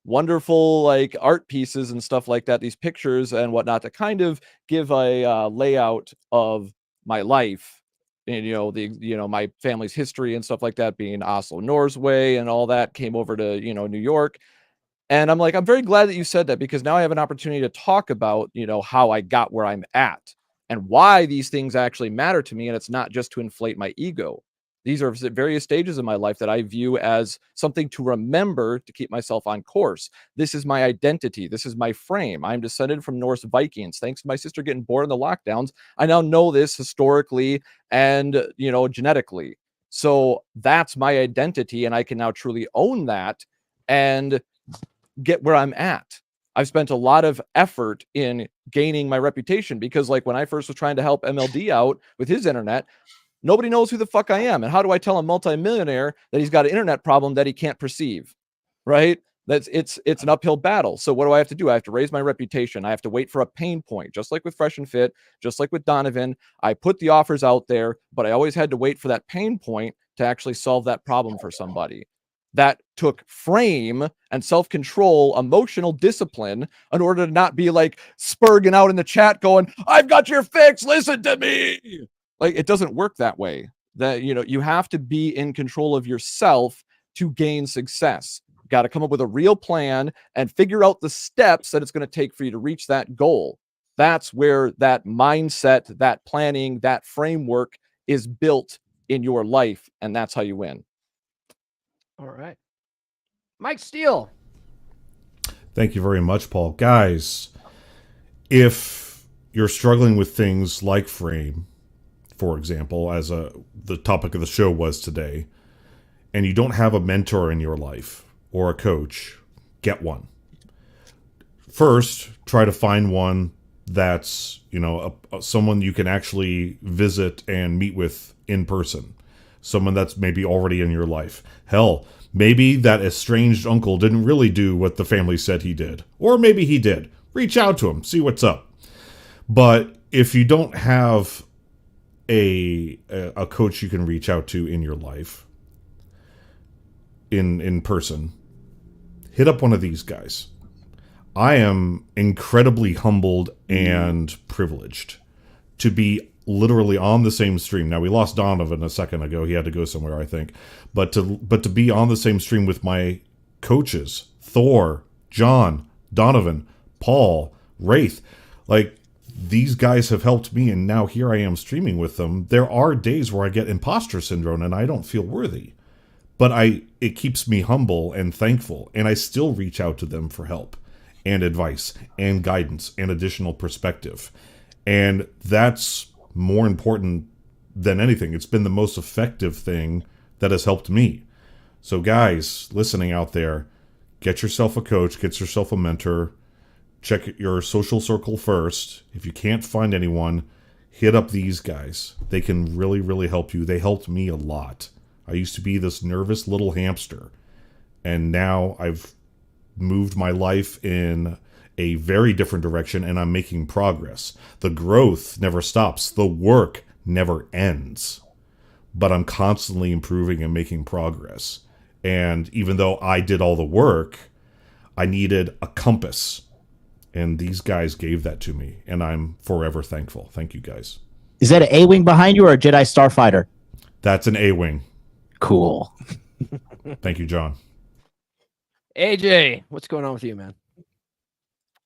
S5: wonderful like art pieces and stuff like that, these pictures and whatnot to kind of give a layout of my life. And, my family's history and stuff like that, being Oslo, Norway and all that, came over to, New York. And I'm like, I'm very glad that you said that because now I have an opportunity to talk about, how I got where I'm at and why these things actually matter to me. And it's not just to inflate my ego. These are various stages of my life that I view as something to remember to keep myself on course. This is my identity. This is my frame. I'm descended from Norse Vikings. Thanks to my sister getting born in the lockdowns, I now know this historically and, genetically. So that's my identity. And I can now truly own that and get where I'm at. I've spent a lot of effort in gaining my reputation because like when I first was trying to help MLD out with his internet, nobody knows who the fuck I am. And how do I tell a multimillionaire that he's got an internet problem that he can't perceive? Right? It's an uphill battle. So what do I have to do? I have to raise my reputation. I have to wait for a pain point, just like with Fresh and Fit, just like with Donovan. I put the offers out there, but I always had to wait for that pain point to actually solve that problem for somebody. That took frame and self-control, emotional discipline in order to not be like spurging out in the chat going, I've got your fix, listen to me. Like, it doesn't work that way. That, you have to be in control of yourself to gain success. You got to come up with a real plan and figure out the steps that it's going to take for you to reach that goal. That's where that mindset, that planning, that framework is built in your life. And that's how you win.
S2: All right. Mike Steele.
S6: Thank you very much, Paul. Guys, if you're struggling with things like frame, for example, as the topic of the show was today, and you don't have a mentor in your life or a coach, get one. First, try to find one that's, someone you can actually visit and meet with in person. Someone that's maybe already in your life. Hell, maybe that estranged uncle didn't really do what the family said he did. Or maybe he did. Reach out to him, see what's up. But if you don't have a coach you can reach out to in your life, in person, hit up one of these guys. I am incredibly humbled and privileged to be literally on the same stream. Now, we lost Donovan a second ago. He had to go somewhere, I think. But to be on the same stream with my coaches, Thor, John, Donovan, Paul, Raith, like, these guys have helped me, and now here I am streaming with them. There are days where I get imposter syndrome and I don't feel worthy. But it keeps me humble and thankful, and I still reach out to them for help and advice and guidance and additional perspective. And that's more important than anything. It's been the most effective thing that has helped me. So guys listening out there, get yourself a coach, get yourself a mentor, check your social circle first. If you can't find anyone, hit up these guys. They can really, really help you. They helped me a lot. I used to be this nervous little hamster, and now I've moved my life in a very different direction, and I'm making progress. The growth never stops. The work never ends. But I'm constantly improving and making progress. And even though I did all the work, I needed a compass. And these guys gave that to me, and I'm forever thankful. Thank you, guys.
S4: Is that an A-wing behind you or a Jedi Starfighter?
S6: That's an A-wing.
S4: Cool.
S6: Thank you, John.
S2: AJ, what's going on with you, man?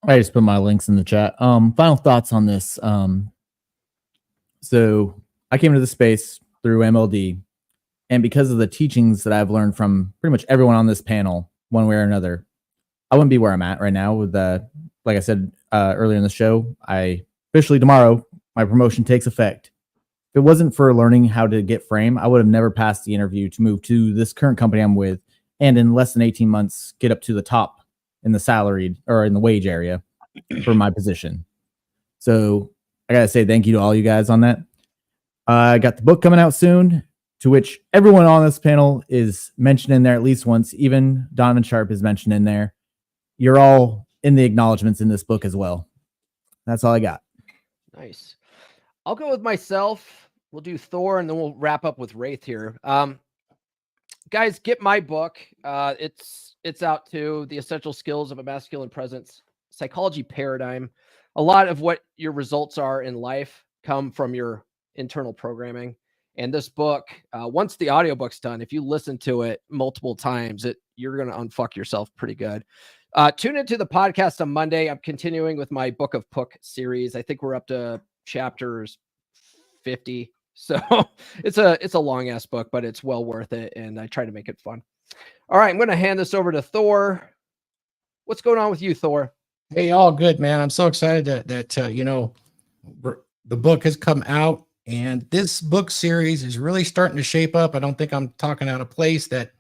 S7: I just put my links in the chat. Final thoughts on this. So I came to the space through MLD, and because of the teachings that I've learned from pretty much everyone on this panel, one way or another, I wouldn't be where I'm at right now. With like I said earlier in the show, I officially tomorrow my promotion takes effect. If it wasn't for learning how to get frame, I would have never passed the interview to move to this current company I'm with, and in less than 18 months get up to the top in the salaried or in the wage area for my position. So I gotta say thank you to all you guys on that. I got the book coming out soon, to which everyone on this panel is mentioned in there at least once. Even Donovan Sharpe is mentioned in there. You're all in the acknowledgments in this book as well. That's all I got.
S2: Nice. I'll go with myself. We'll do Thor, and then we'll wrap up with Raith here. Guys, get my book. It's out too. The Essential Skills of a Masculine Presence, Psychology Paradigm. A lot of what your results are in life come from your internal programming. And this book, once the audiobook's done, if you listen to it multiple times, you're going to unfuck yourself pretty good. Tune into the podcast on Monday. I'm continuing with my Book of Puck series. I think we're up to chapters 50. So it's a long ass book, but it's well worth it. And I try to make it fun. All right. I'm going to hand this over to Thor. What's going on with you, Thor?
S8: Hey, all good, man. I'm so excited that the book has come out, and this book series is really starting to shape up. I don't think I'm talking out of place that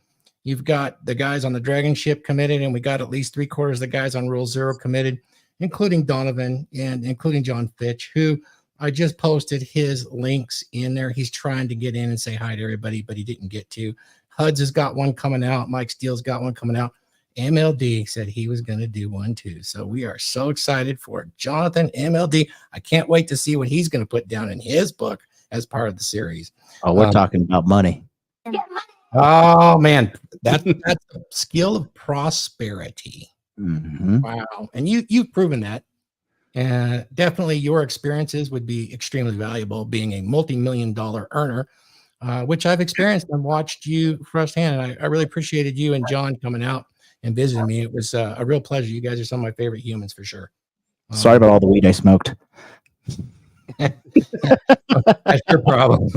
S8: you've got the guys on the Dragonship committed, and we got at least 3/4 of the guys on Rule Zero committed, including Donovan and including John Fitch, who I just posted his links in there. He's trying to get in and say hi to everybody, but he didn't get to. Huds has got one coming out. Mike Steele's got one coming out. MLD said he was going to do one too. So we are so excited for Jonathan MLD. I can't wait to see what he's going to put down in his book as part of the series.
S4: Oh, we're talking about money.
S8: Oh man, that's a skill of prosperity.
S4: Mm-hmm.
S8: Wow. And you've proven that. And definitely your experiences would be extremely valuable being a multi-million-dollar earner, which I've experienced and watched you firsthand. And I really appreciated you and John coming out and visiting me. It was a real pleasure. You guys are some of my favorite humans for sure.
S4: Sorry about all the weed I smoked.
S8: That's your problem.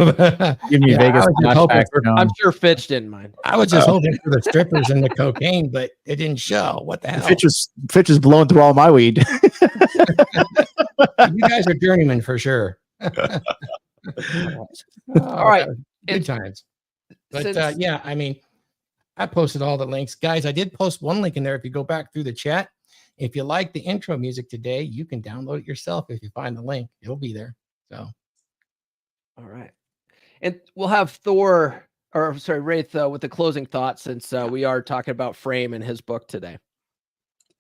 S7: Give me Vegas flashbacks.
S2: I'm sure Fitch didn't mind.
S8: I was just hoping for the strippers and the cocaine, but it didn't show. What the hell?
S4: Fitch is blowing through all my weed.
S8: You guys are journeymen for sure.
S2: All right.
S8: Good times. But yeah, I mean, I posted all the links. Guys, I did post one link in there. If you go back through the chat, if you like the intro music today, you can download it yourself. If you find the link, it'll be there. So,
S2: all right. And we'll have Raith with the closing thoughts, since we are talking about Frame and his book today.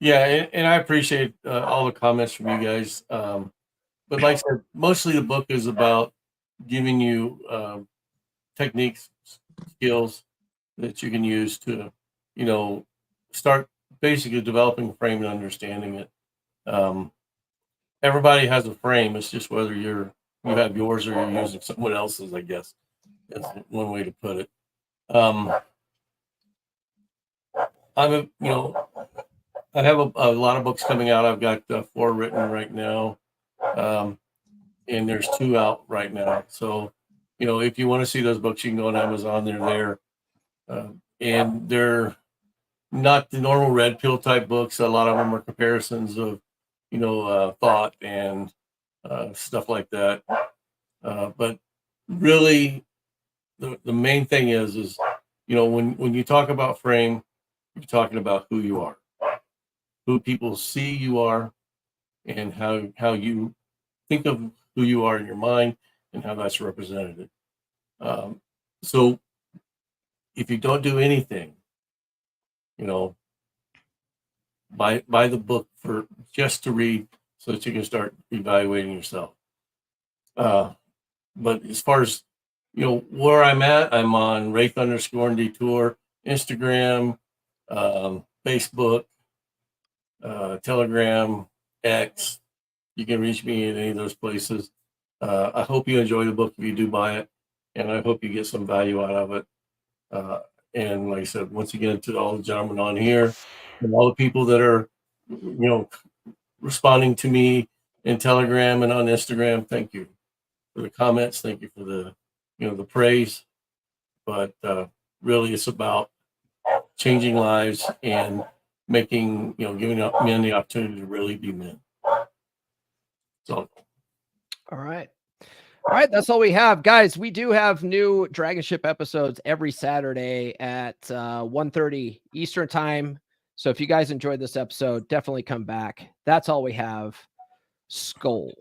S1: Yeah, and I appreciate all the comments from you guys. But like I said, mostly the book is about giving you techniques, skills that you can use to, start basically developing a frame and understanding it. Everybody has a frame. It's just whether you have yours or you're using someone else's, I guess. That's one way to put it. I have a lot of books coming out. I've got 4 written right now. And there's 2 out right now. So, if you want to see those books, you can go on Amazon. They're there. And they're not the normal red pill type books. A lot of them are comparisons of, thought and stuff like that. But really, the main thing is when you talk about frame, you're talking about who you are, who people see you are, and how you think of who you are in your mind and how that's represented. So if you don't do anything, buy the book for just to read so that you can start evaluating yourself. But as far as, where I'm at, I'm on Raith_Detour, Instagram, Facebook, Telegram, X. You can reach me at any of those places. I hope you enjoy the book if you do buy it, and I hope you get some value out of it. And like I said, once again, to all the gentlemen on here and all the people that are, responding to me in Telegram and on Instagram, thank you for the comments. Thank you for the, the praise. But really, it's about changing lives and making, giving men the opportunity to really be men. So,
S2: all right. All right, that's all we have. Guys, we do have new Dragonship episodes every Saturday at 1:30 Eastern time. So if you guys enjoyed this episode, definitely come back. That's all we have. Skull.